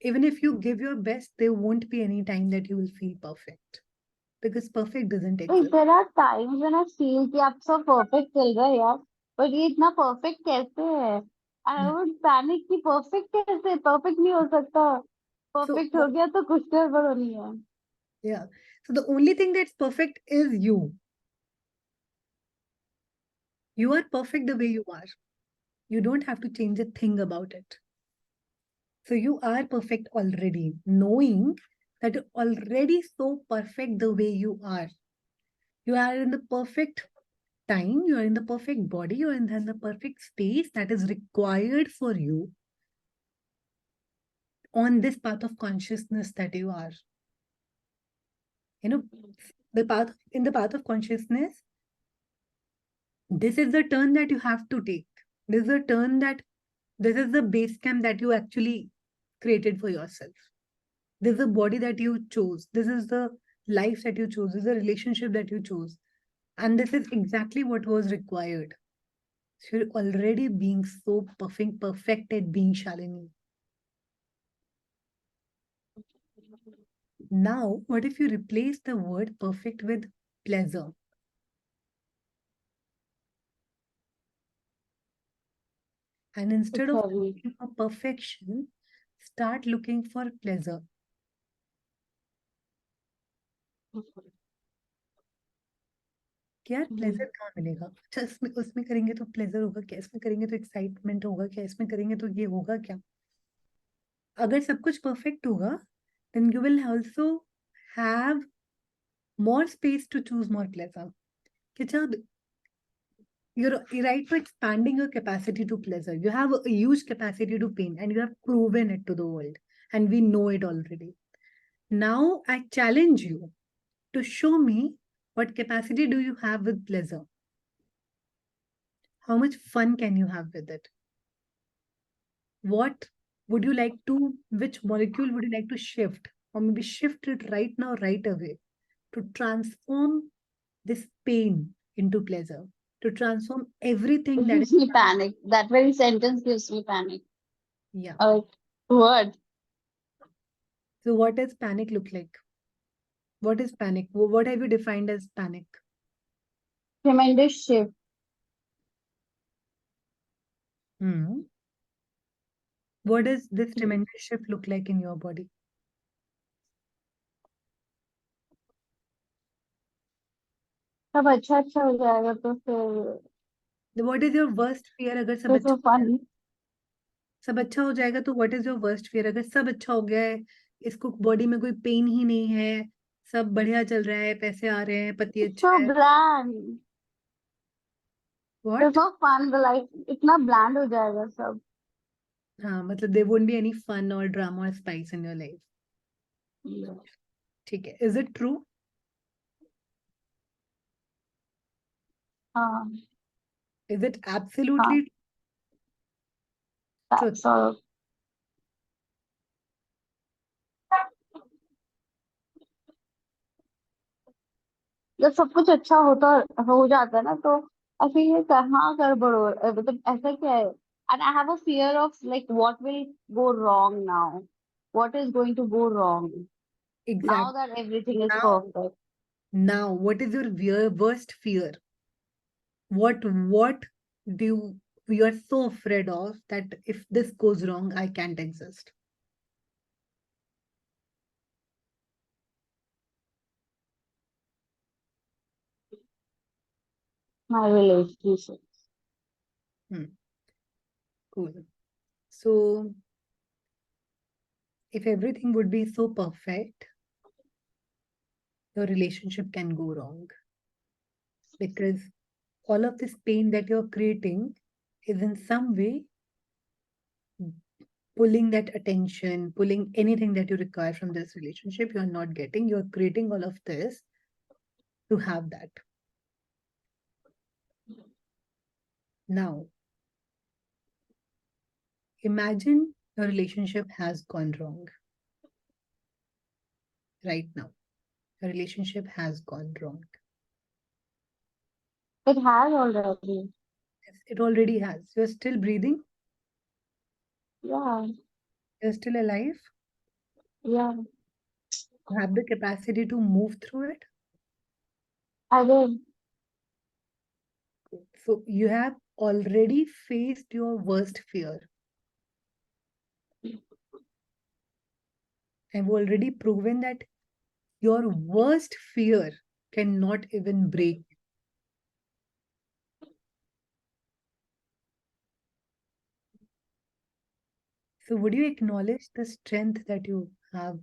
even if you give your best, there won't be any time that you will feel perfect. because perfect doesn't Like, exist. there are times when I feel कि आप सब perfect चल रहा है यार, but ये इतना perfect कैसे है? I Yeah. would panic कि perfect कैसे? Perfect नहीं हो सकता. So, Perfect हो गया तो कुछ गड़बड़ होनी है. yeah. So the only thing that's perfect is you. You are perfect the way you are. You don't have to change a thing about it. So you are perfect already, knowing that you're already so perfect the way you are. You are in the perfect time, you are in the perfect body, you are in the perfect space that is required for you on this path of consciousness that you are. You know, the path in the path of consciousness, this is the turn that you have to take. This is the turn that this is the base camp that you actually created for yourself. This is the body that you chose. This is the life that you chose. This is the relationship that you chose. And this is exactly what was required. So you're already being so perfect at being Shalini. Now, what if you replace the word perfect with pleasure? And instead It's of heavy. looking for perfection, start looking for pleasure. कि यार pleasure कहाँ मिलेगा? अच्छा इसमें उसमें करेंगे तो pleasure होगा क्या? इसमें करेंगे तो एक्साइटमेंट होगा क्या? इसमें करेंगे तो ये होगा क्या? अगर सब कुछ परफेक्ट होगा, then you will also have more space to choose more pleasure. कि अच्छा, you're right for expanding your capacity to pleasure. You have a huge capacity to pain, and you have proven it to the world, and we know it already. Now I challenge you to show me what capacity do you have with pleasure? How much fun can you have with it? What would you like to, which molecule would you like to shift? Or maybe shift it right now, right away, to transform this pain into pleasure, to transform everything It that is, gives me panic. That very sentence gives me panic. yeah. What? So what does panic look like? What is panic? What have you defined as panic? Tremendous shift. Hmm. What does this tremendous shift look like in your body? सब अच्छा अच्छा हो जाएगा तो फिर What is your worst fear अगर सब so अच्छा fun. सब अच्छा हो जाएगा तो what is your worst fear? अगर सब अच्छा हो गया है, इसको बॉडी में कोई पेन ही नहीं है, सब बढ़िया चल रहा है, पैसे आ रहे हैं, पति It's so अच्छा है, bland. There's what? no fun. The life इतना bland हो जाएगा सब. हाँ, मतलब there won't be any fun और ड्रामा और स्पाइस इन योर लाइफ. ठीक है, इज इट ट्रू? हाँ, इज इट हाँ. Absolutely truth? So जब सब कुछ अच्छा होता हो जाता है ना तो ऐसे ये कहाँ गड़बड़ हो मतलब ऐसा क्या है and I have a fear of like what will go wrong now, what is going to go wrong now exact. that everything is now perfect. Now what is your worst fear? What do you are so afraid of that if this goes wrong I can't exist? My relationship. Cool. So if everything would be so perfect, your relationship can go wrong, because all of this pain that you're creating is in some way pulling that attention, pulling anything that you require from this relationship. You're not getting, you're creating all of this to have that. Now, imagine your relationship has gone wrong right now. Your relationship has gone wrong. It has already. Yes, it already has. You're still breathing, Yeah, you're still alive, yeah. you have the capacity to move through it. I did. So you have already faced your worst fear. I've already proven that your worst fear cannot even break. So would you acknowledge the strength that you have?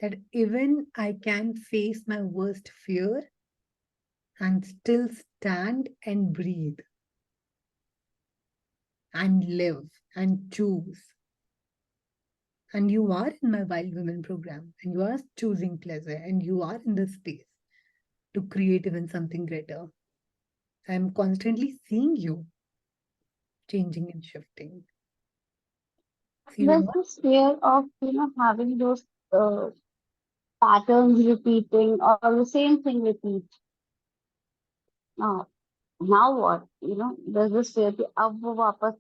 That even I can face my worst fear and still stand and breathe and live and choose. And you are in my Wild Women program, and you are choosing pleasure, and you are in this space to create even something greater. I'm constantly seeing you changing and shifting. So you're There's not. this fear of, having those uh, patterns repeating or the same thing repeat. Now what? There's this fear कि अब वो वापस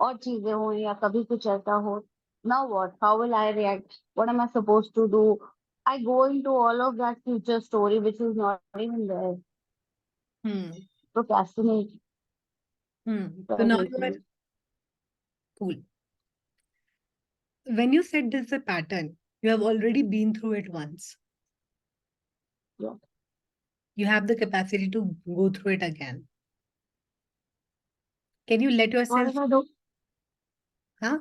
और चीजें हो या कभी कुछ ऐसा हो. Now what? How will I react? What am I supposed to do? I go into all of that future story which is not even there. Hmm. Procrastinate So now you are presently. cool. When you said this is a pattern, you have already been through it once. Yeah. You have the capacity to go through it again. Can you let What yourself, if I don't? huh?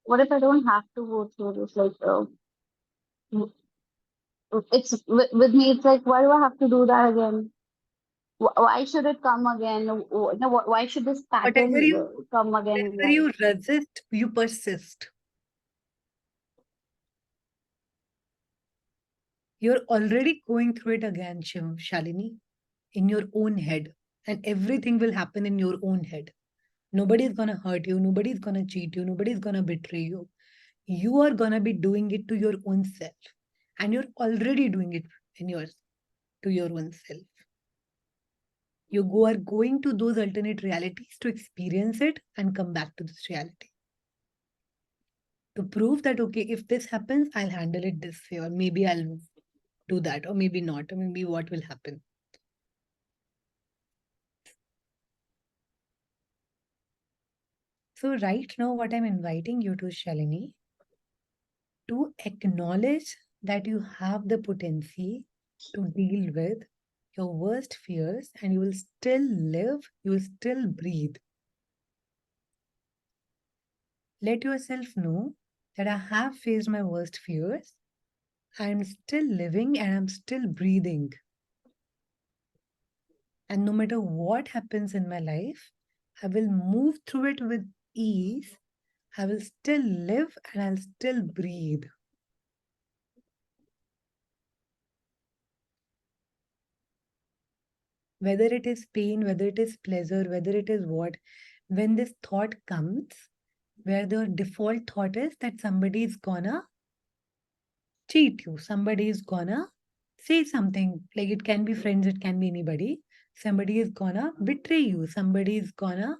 What if I don't have to go through this? Like, it's with me. It's like, why do I have to do that again? Why should it come again? No, why should this Whatever pattern you come again in whatever life? you resist, you persist. You're already going through it again, Shalini, in your own head. And everything will happen in your own head. Nobody's gonna hurt you, nobody's gonna cheat you, nobody's gonna betray you. You are gonna be doing it to your own self. And you're already doing it in yours to your own self. Are going to those alternate realities to experience it and come back to this reality. To prove that, okay, if this happens, I'll handle it this way, or maybe I'll do that, or maybe not, or maybe what will happen. So, right now, what I'm inviting you to, Shalini, to acknowledge that you have the potency to deal with your worst fears and you will still live, you will still breathe. Let yourself know that I have faced my worst fears. I'm still living and I'm still breathing. And no matter what happens in my life, I will move through it with ease. I will still live and I'll still breathe. Whether it is pain, whether it is pleasure, whether it is what, when this thought comes, where the default thought is that somebody is gonna cheat you, somebody is gonna say something, like it can be friends, it can be anybody, somebody is gonna betray you, somebody is gonna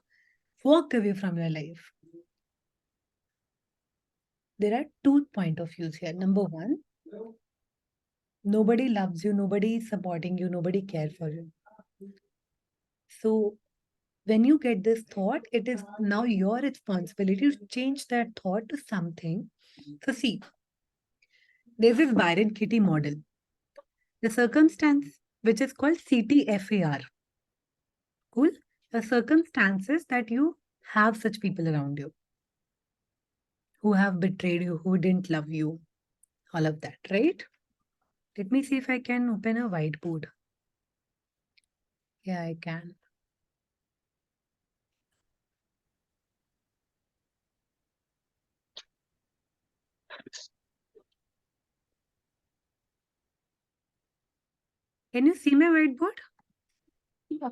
walk away from your life. There are two point of views here. Number one, nobody loves you, nobody is supporting you, nobody cares for you. So when you get this thought, it is now your responsibility to change that thought to something. So see, there's this Byron Kitty model, the circumstance which is called CTFAR. Cool. The circumstances that you have such people around you who have betrayed you, who didn't love you, all of that, right? Let me see if I can open a whiteboard. Yeah, I can. Can you see my whiteboard? Yeah.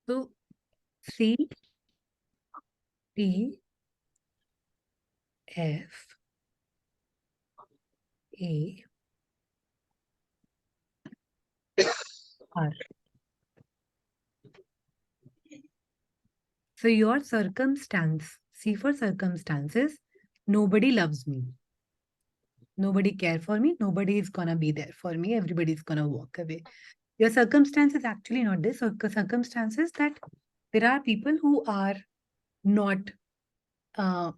So C T F A R. So your circumstance, See, for circumstances, nobody loves me. Nobody care for me. Nobody is gonna be there for me. Everybody's gonna walk away. Your circumstance is actually not this. Circumstances that there are people who are not uh,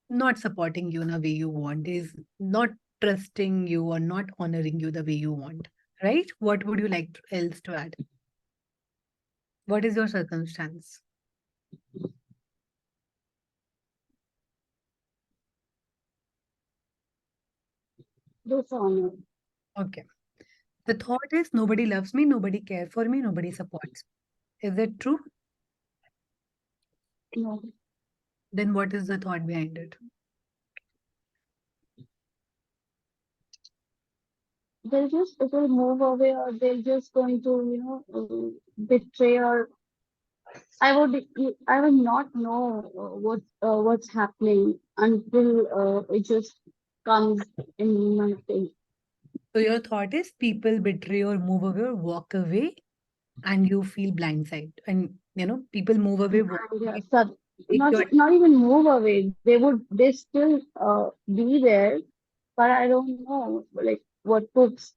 not supporting you in a way you want, is not trusting you or not honoring you the way you want. Right? What would you like else to add? What is your circumstance? Dishonor. Okay. The thought is nobody loves me, nobody care for me, nobody supports me. Is it true? No. Then what is the thought behind it? It will move away, or they're just going to, betray, or I would not know what's happening until it just comes in my face. So your thought is people betray or move away or walk away and you feel blindsided. And people move away, walk And away, take not your not even move away. They still be there, but I don't know like what puts.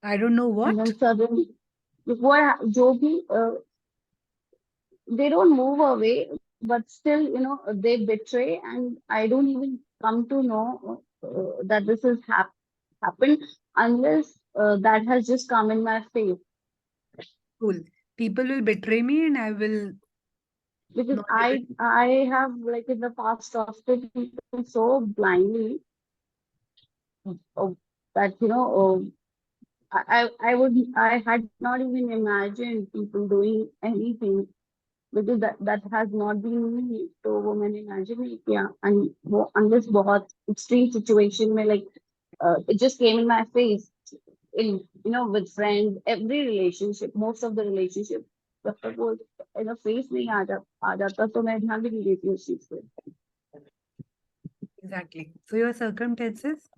I don't know And what. then suddenly, जो भी, they don't move away, but still, they betray, and I don't even come to know that this has happened unless that has just come in my face. Cool. People will betray me and I will Because not able. I have, like, in the past, trusted people so blindly, uh, that I had not even imagined people doing anything, because that has not been me. तो वो मैंने imagine नहीं किया, and unless बहुत extreme situation में, like, it just came in my face, in with friends, every relationship, most of the relationship, जब तक वो face नहीं आ जाता, तो मैं ध्यान भी नहीं देती उस चीज पे. Exactly. So your circumstances,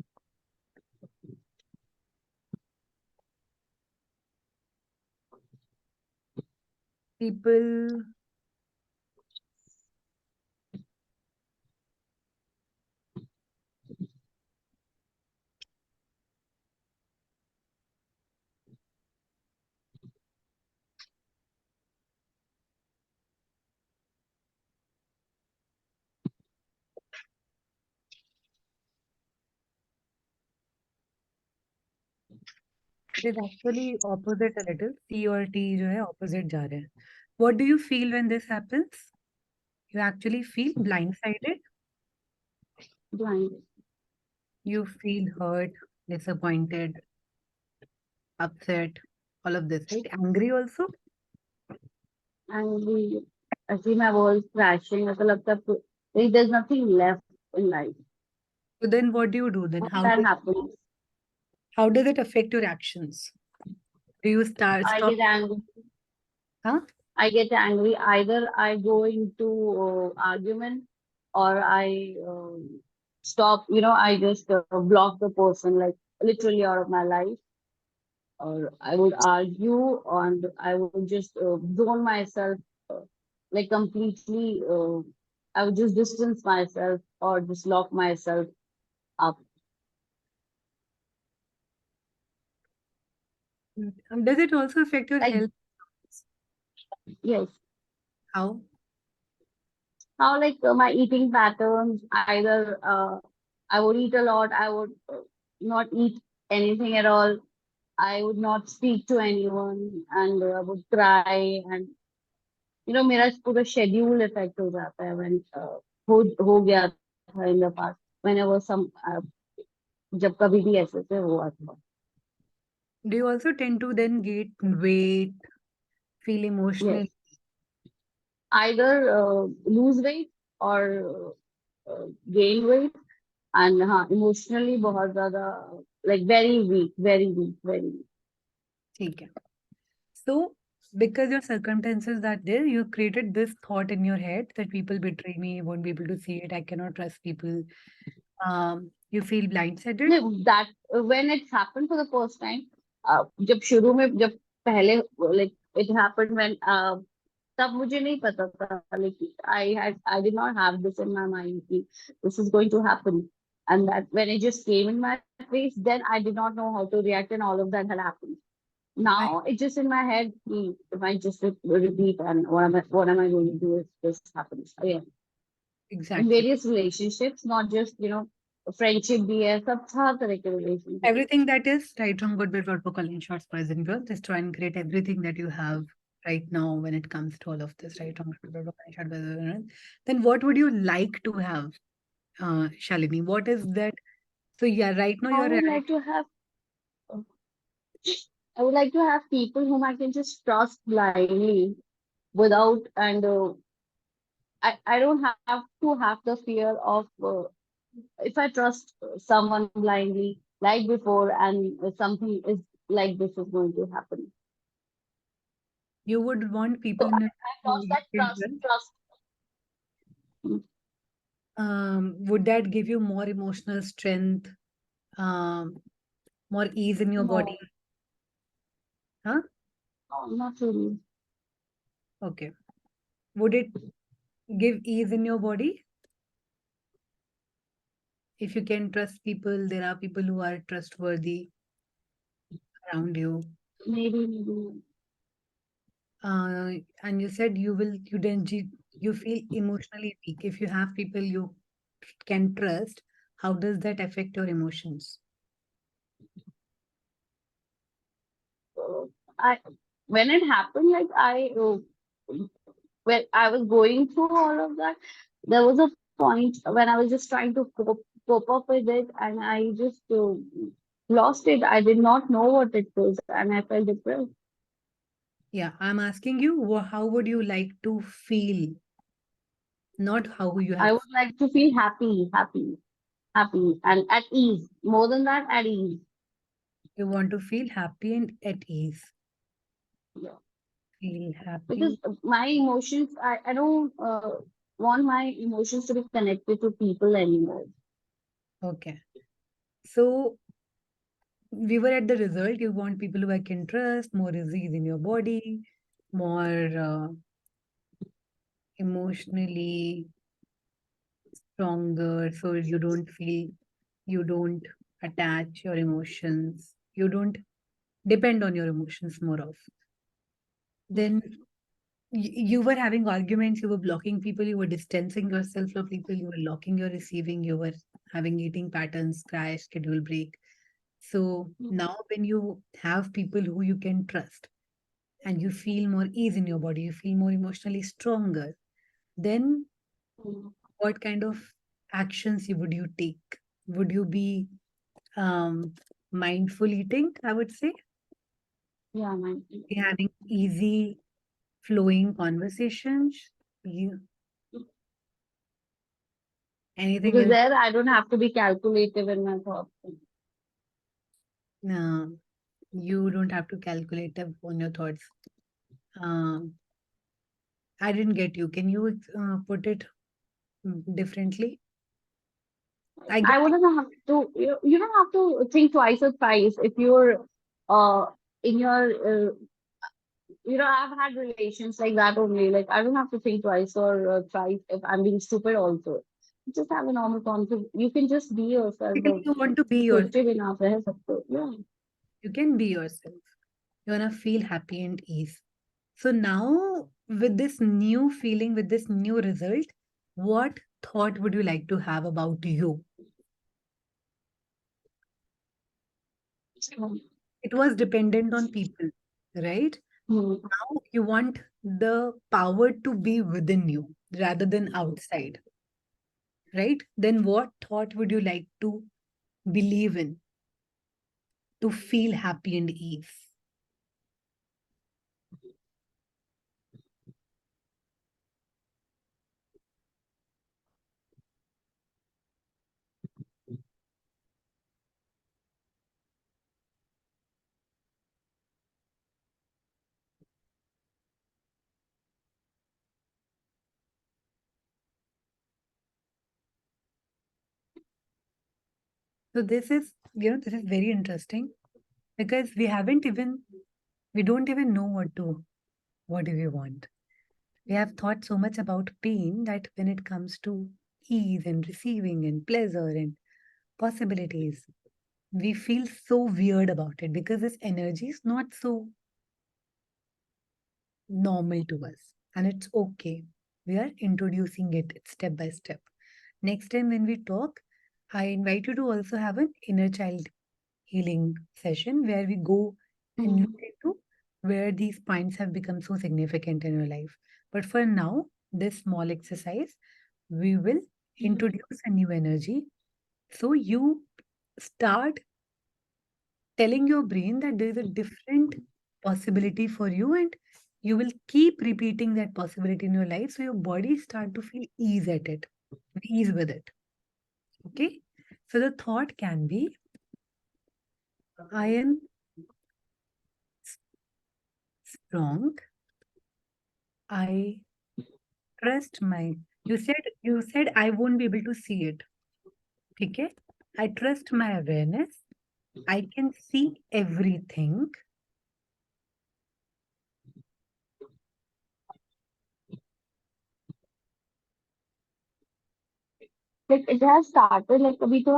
people it is actually opposite a little. C or T जो है opposite जा रहे हैं. What do you feel when this happens? You actually feel blindsided. Blind. You feel hurt, disappointed, upset, all of this, right? Angry also. And I see my walls crashing, ऐसा लगता है like there's nothing left in life. So then what do you do then? When that happens, How does it affect your actions? Do you I stop? get angry. Huh? I get angry. Either I go into argument, or I stop. I just block the person, like, literally out of my life. Or I would argue, and I would just zone myself, uh, like, completely. I would just distance myself, or just lock myself up. Does it also affect your Like, health? yes. How? How, like, my eating patterns, either I would eat a lot, I would not eat anything at all, I would not speak to anyone, and I would cry, and मेरा पूरा schedule affect हो जाता है when हो गया था in the past, whenever जब कभी भी ऐसे से हुआ था. Do you also tend to then gain weight, feel Yes, emotional? either lose weight or gain weight, and हाँ, emotionally बहुत ज़्यादा, like, very weak, very weak, very weak. ठीक है. So, because your circumstances are there, you created this thought in your head that people betray me, won't be able to see it, I cannot trust people. You feel blindsided. नहीं, that when it happened for the first time, जब शुरू में, जब पहले, like, it happened when तब मुझे नहीं पता था, like I did not have this in my mind कि this is going to happen, and that when it just came in my face, then I did not know how to react, and all of that had happened. I, Now it's just in my head. If I just repeat, and what am I going to do if this happens again? In exactly. various relationships, not just friendship भी है, सब हर तरह के relationship. Everything that is right, wrong, good, bad, what we call in short, boys and girls, just try and create everything that you have right now when it comes to all of this, right, wrong, good, bad, what we call in short, boys and girls. Then what would you like to have, Shalini? What is that? So yeah, right now I you're would right. like to have I would like to have people whom I can just trust blindly without, and I don't have to have the fear of if I trust someone blindly like before, and something is like this is going to happen. You would want people So in your I who lost you that can trust. trust. Would that give you more emotional strength, um, more ease in your body? No, Huh? no, not really. Okay. Would it give ease in your body? If you can trust people, there are people who are trustworthy around you. Maybe. And you said you feel emotionally weak. If you have people you can trust, how does that affect your emotions? I when it happened, like when I was going through all of that, there was a point when I was just trying to cope up with it, and I just lost it. I did not know what it was, and I felt depressed. Yeah, I'm asking you, how would you like to feel? Not how you I have. would like to feel happy, and at ease. More than that, at ease. You want to feel happy and at ease. Yeah. Feel Because happy. my emotions, I don't want my emotions to be connected to people anymore. Okay. So we were at the result. You want people who I can trust, more disease in your body, more emotionally stronger, so you don't attach your emotions, you don't depend on your emotions more of. Then you were having arguments, you were blocking people, you were distancing yourself from people, you were locking your receiving, you were having eating patterns, crash, schedule break. So now when you have people who you can trust and you feel more ease in your body, you feel more emotionally stronger, then Mm. what kind of actions would you take? Would you be mindful eating, I would say, Yeah, be having easy flowing conversations, you, anything because else? there I don't have to be calculative in my thoughts. No, you don't have to calculate on your thoughts. Um, I didn't get you. Can you put it differently? I get I wouldn't have to. You don't have to think twice or thrice if you're uh in your I've had relations like that only. Like I don't have to think twice or thrice if I'm being stupid. Also, just have a normal conversation. You can just be yourself. basically you want to be yourself. Soche बिना रह सकते हो. Yeah. You can be yourself. You wanna feel happy and ease. So now, with this new feeling, with this new result, what thought would you like to have about you? It was dependent on people, right? Hmm. Now you want the power to be within you rather than outside, right? Then what thought would you like to believe in to feel happy and ease? So this is very interesting because we don't even know what do we want. We have thought so much about pain that when it comes to ease and receiving and pleasure and possibilities, we feel so weird about it because this energy is not so normal to us. And it's okay. We are introducing it step by step. Next time when we talk, I invite you to also have an inner child healing session where we go and look Mhm. into where these points have become so significant in your life. But for now, this small exercise, we will introduce a new energy. So you start telling your brain that there is a different possibility for you, and you will keep repeating that possibility in your life. So your body start to feel ease at it, ease with it. Okay. So the thought can be, I am strong. I trust my, you said I won't be able to see it. Okay. I trust my awareness. I can see everything. Like it has started like अभी तो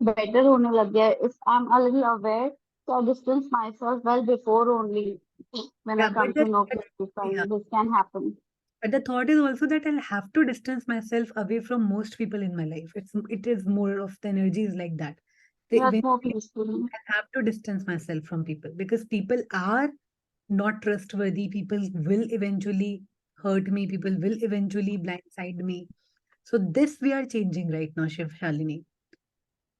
better होने लग गया है. If I'm a little aware, so I distance myself well before only when I Yeah, come to know that yeah, this can happen. but the thought is also that I'll have to distance myself away from most people in my life. It is more of the energy is like that. They That's more eventually peaceful. I have to distance myself from people because people are not trustworthy. People will eventually hurt me. People will eventually blindside me. So this we are changing right now, Shiv Shalini.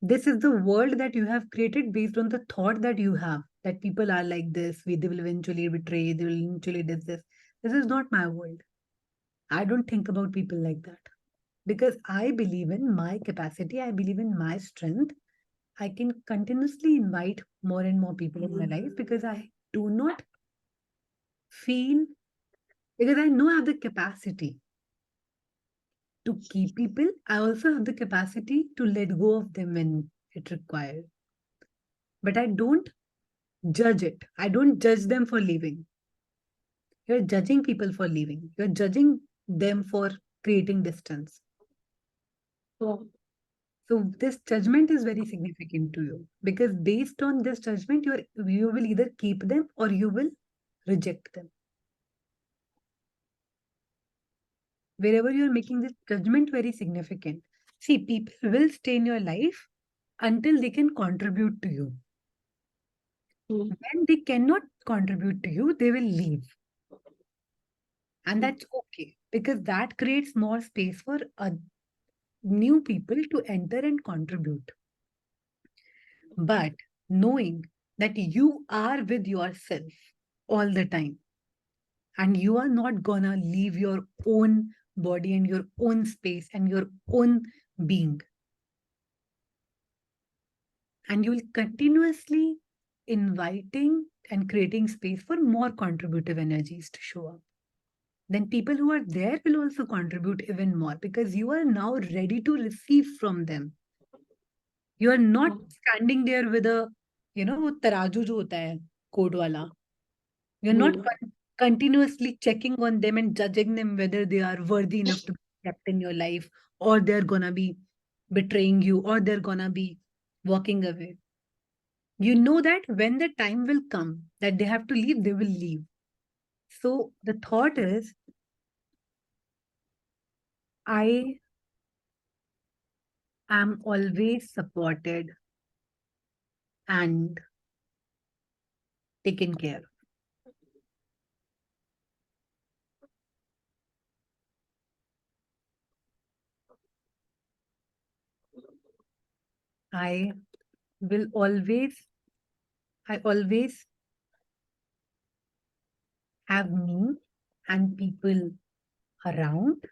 This is the world that you have created based on the thought that you have that people are like this. They will eventually betray. They will eventually do this. This is not my world. I don't think about people like that because I believe in my capacity. I believe in my strength. I can continuously invite more and more people in my life because I do not feel, because I know I have the capacity to keep people. I also have the capacity to let go of them when it required. But I don't judge it. I don't judge them for leaving. You're judging people for leaving. You're judging them for creating distance. Yeah. So this judgment is very significant to you because based on this judgment, you will either keep them or you will reject them. Wherever you're making this judgment very significant. See, people will stay in your life until they can contribute to you. Mm. When they cannot contribute to you, they will leave. And Mm. that's okay because that creates more space for new people to enter and contribute. But knowing that you are with yourself all the time and you are not gonna leave your own body and your own space and your own being, and you will continuously inviting and creating space for more contributive energies to show up, then people who are there will also contribute even more because you are now ready to receive from them. You are not Mm. standing there with a, वो तराजू जो होता है coat वाला. You're not Mm. continuously checking on them and judging them whether they are worthy enough to be kept in your life, or they're gonna be betraying you, or they're gonna be walking away. You know that when the time will come that they have to leave, they will leave. So the thought is, I am always supported and taken care. I will always, I always have me and people around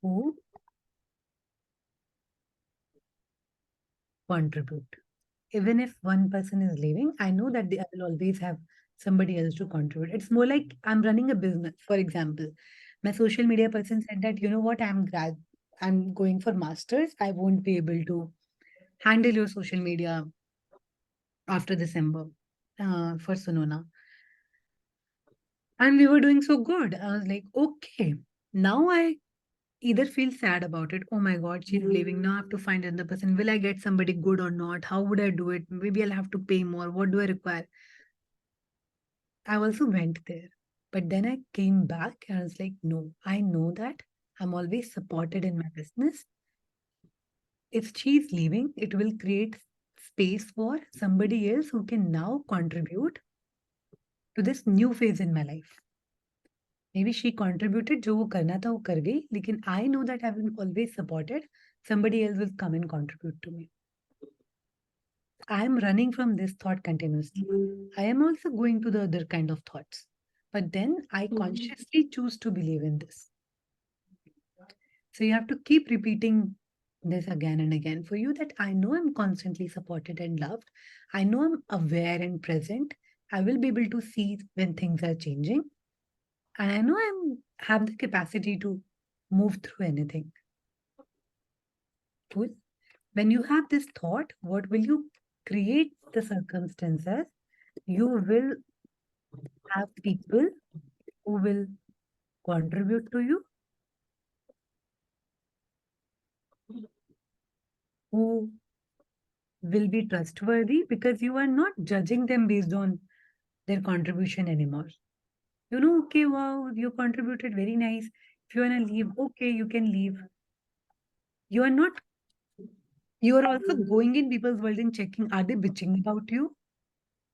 who contribute. Even if one person is leaving, I know that I will always have somebody else to contribute. It's more like I'm running a business. For example, my social media person said that, you know what, I'm going for masters. I won't be able to handle your social media after December for Sonona. And we were doing so good. I was like, okay, now I either feel sad about it. Oh my God, she's leaving. Now I have to find another person. Will I get somebody good or not? How would I do it? Maybe I'll have to pay more. What do I require? I also went there. But then I came back and I was like, no, I know that I'm always supported in my business. If she's leaving, it will create space for somebody else who can now contribute to this new phase in my life. Maybe she contributed, जो वो करना था वो कर गई, लेकिन I know that I've been always supported. Somebody else will come and contribute to me. I am running from this thought continuously. I am also going to the other kind of thoughts. But then I consciously choose to believe in this. So you have to keep repeating this again and again for you that I know I'm constantly supported and loved. I know I'm aware and present. I will be able to see when things are changing. And I know have the capacity to move through anything. Cool. When you have this thought, what will you create the circumstances? You will have people who will contribute to you, who will be trustworthy because you are not judging them based on their contribution anymore. You know, okay, wow, you contributed very nice. If you want to leave, okay, you can leave. You are not, you are also going in people's world and checking, are they bitching about you?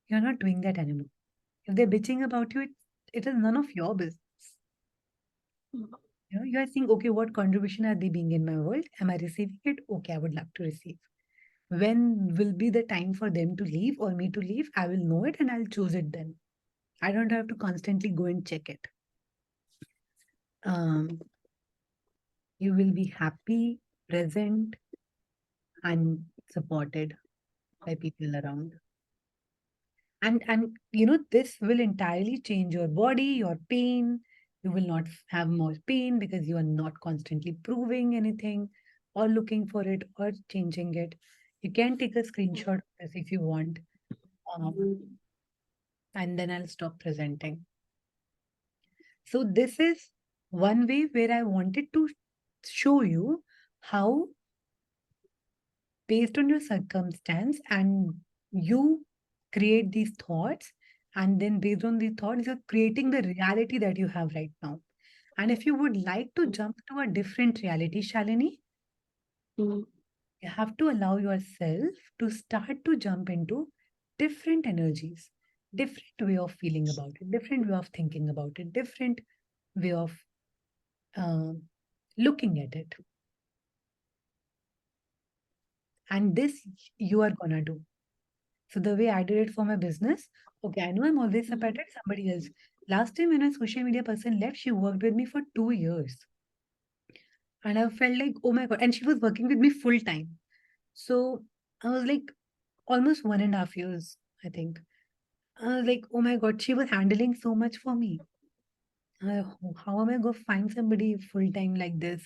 You're not doing that anymore. If they're bitching about you, it is none of your business. You know, you are saying, okay, what contribution are they being in my world? Am I receiving it? Okay, I would love to receive. When will be the time for them to leave or me to leave? I will know it and I'll choose it then. I don't have to constantly go and check it. Um, you will be happy, present, and supported by people around. And you know, this will entirely change your body, your pain. You will not have more pain because you are not constantly proving anything or looking for it or changing it. You can take a screenshot of this if you want, and then I'll stop presenting. So this is one way where I wanted to show you how, based on your circumstance, and you create these thoughts, and then based on these thoughts, you're creating the reality that you have right now. And if you would like to jump to a different reality, Shalini, Mm. you have to allow yourself to start to jump into different energies, different way of feeling about it, different way of thinking about it, different way of um, looking at it. And this you are gonna do. So the way I did it for my business, okay, I know I'm always supported somebody else. Last time when a social media person left, she worked with me for 2 years. And I felt like, oh my God. And she was working with me full time. So I was like almost 1.5 years, I think. I was like, oh my God, she was handling so much for me. How am I going to find somebody full time like this?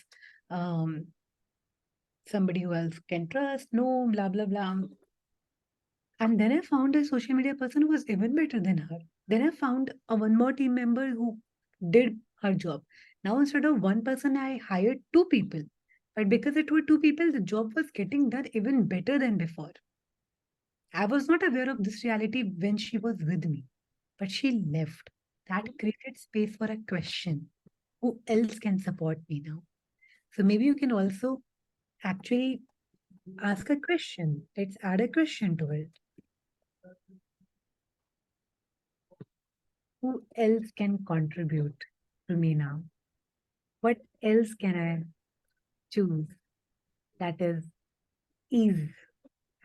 Um, Somebody who else can trust? No, blah, blah, blah. And then I found a social media person who was even better than her. Then I found a one more team member who did her job. Now instead of one person, I hired two people. But because it were two people, the job was getting done even better than before. I was not aware of this reality when she was with me, but she left. That created space for a question. Who else can support me now? So maybe you can also actually ask a question. Let's add a question to it. Who else can contribute to me now? What else can I choose that is ease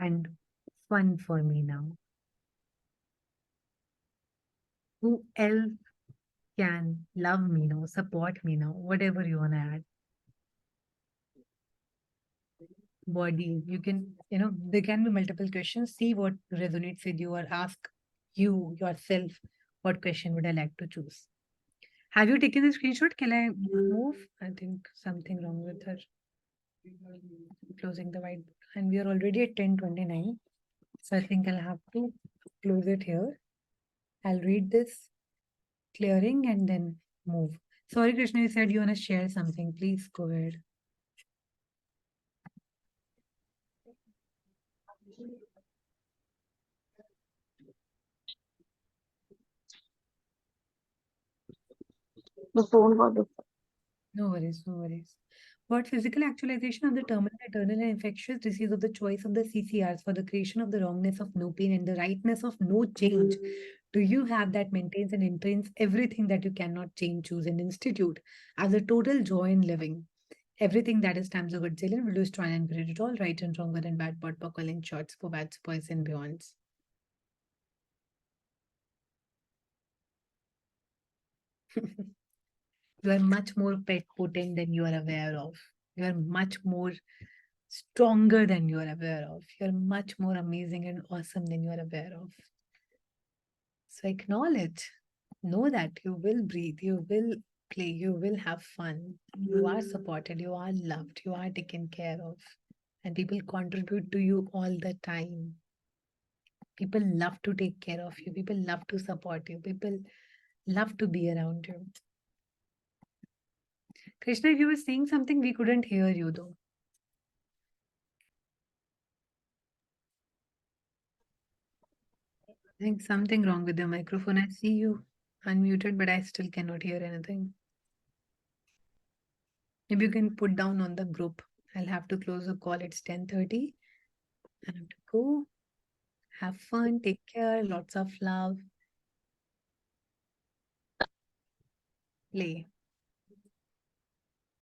and fun for me now? Who else can love me now, support me now, whatever you want to add? Body, you can, you know, there can be multiple questions. See what resonates with you or ask you yourself, what question would I like to choose? Have you taken the screenshot? Can I move? I think something wrong with her. Closing the white, and we are already at 10:29. So I think I'll have to close it here. I'll read this clearing, and then move. Sorry, Krishna, you said you want to share something. Please go ahead. The phone got disconnected. No worries, no worries. What physical actualization of the terminal, eternal, and infectious disease of the choice of the CCRs for the creation of the wrongness of no pain and the rightness of no change? Do you have that maintains and maintains everything that you cannot change, choose, and institute as a total joy in living? Everything that is times of good zillion will destroy and create it all, right and wrong, good and bad, pot, calling shots, for bad, boys, and beyonds. You are much more potent than you are aware of. You are much more stronger than you are aware of. You're much more amazing and awesome than you are aware of. So acknowledge, know that you will breathe, you will play, you will have fun. You are supported, you are loved, you are taken care of. And people contribute to you all the time. People love to take care of you, people love to support you, people love to be around you. Krishna, if you were saying something, we couldn't hear you though. I think something wrong with your microphone. I see you unmuted, but I still cannot hear anything. Maybe you can put down on the group. I'll have to close the call. It's 10:30. I have to go. Have fun. Take care. Lots of love. Play.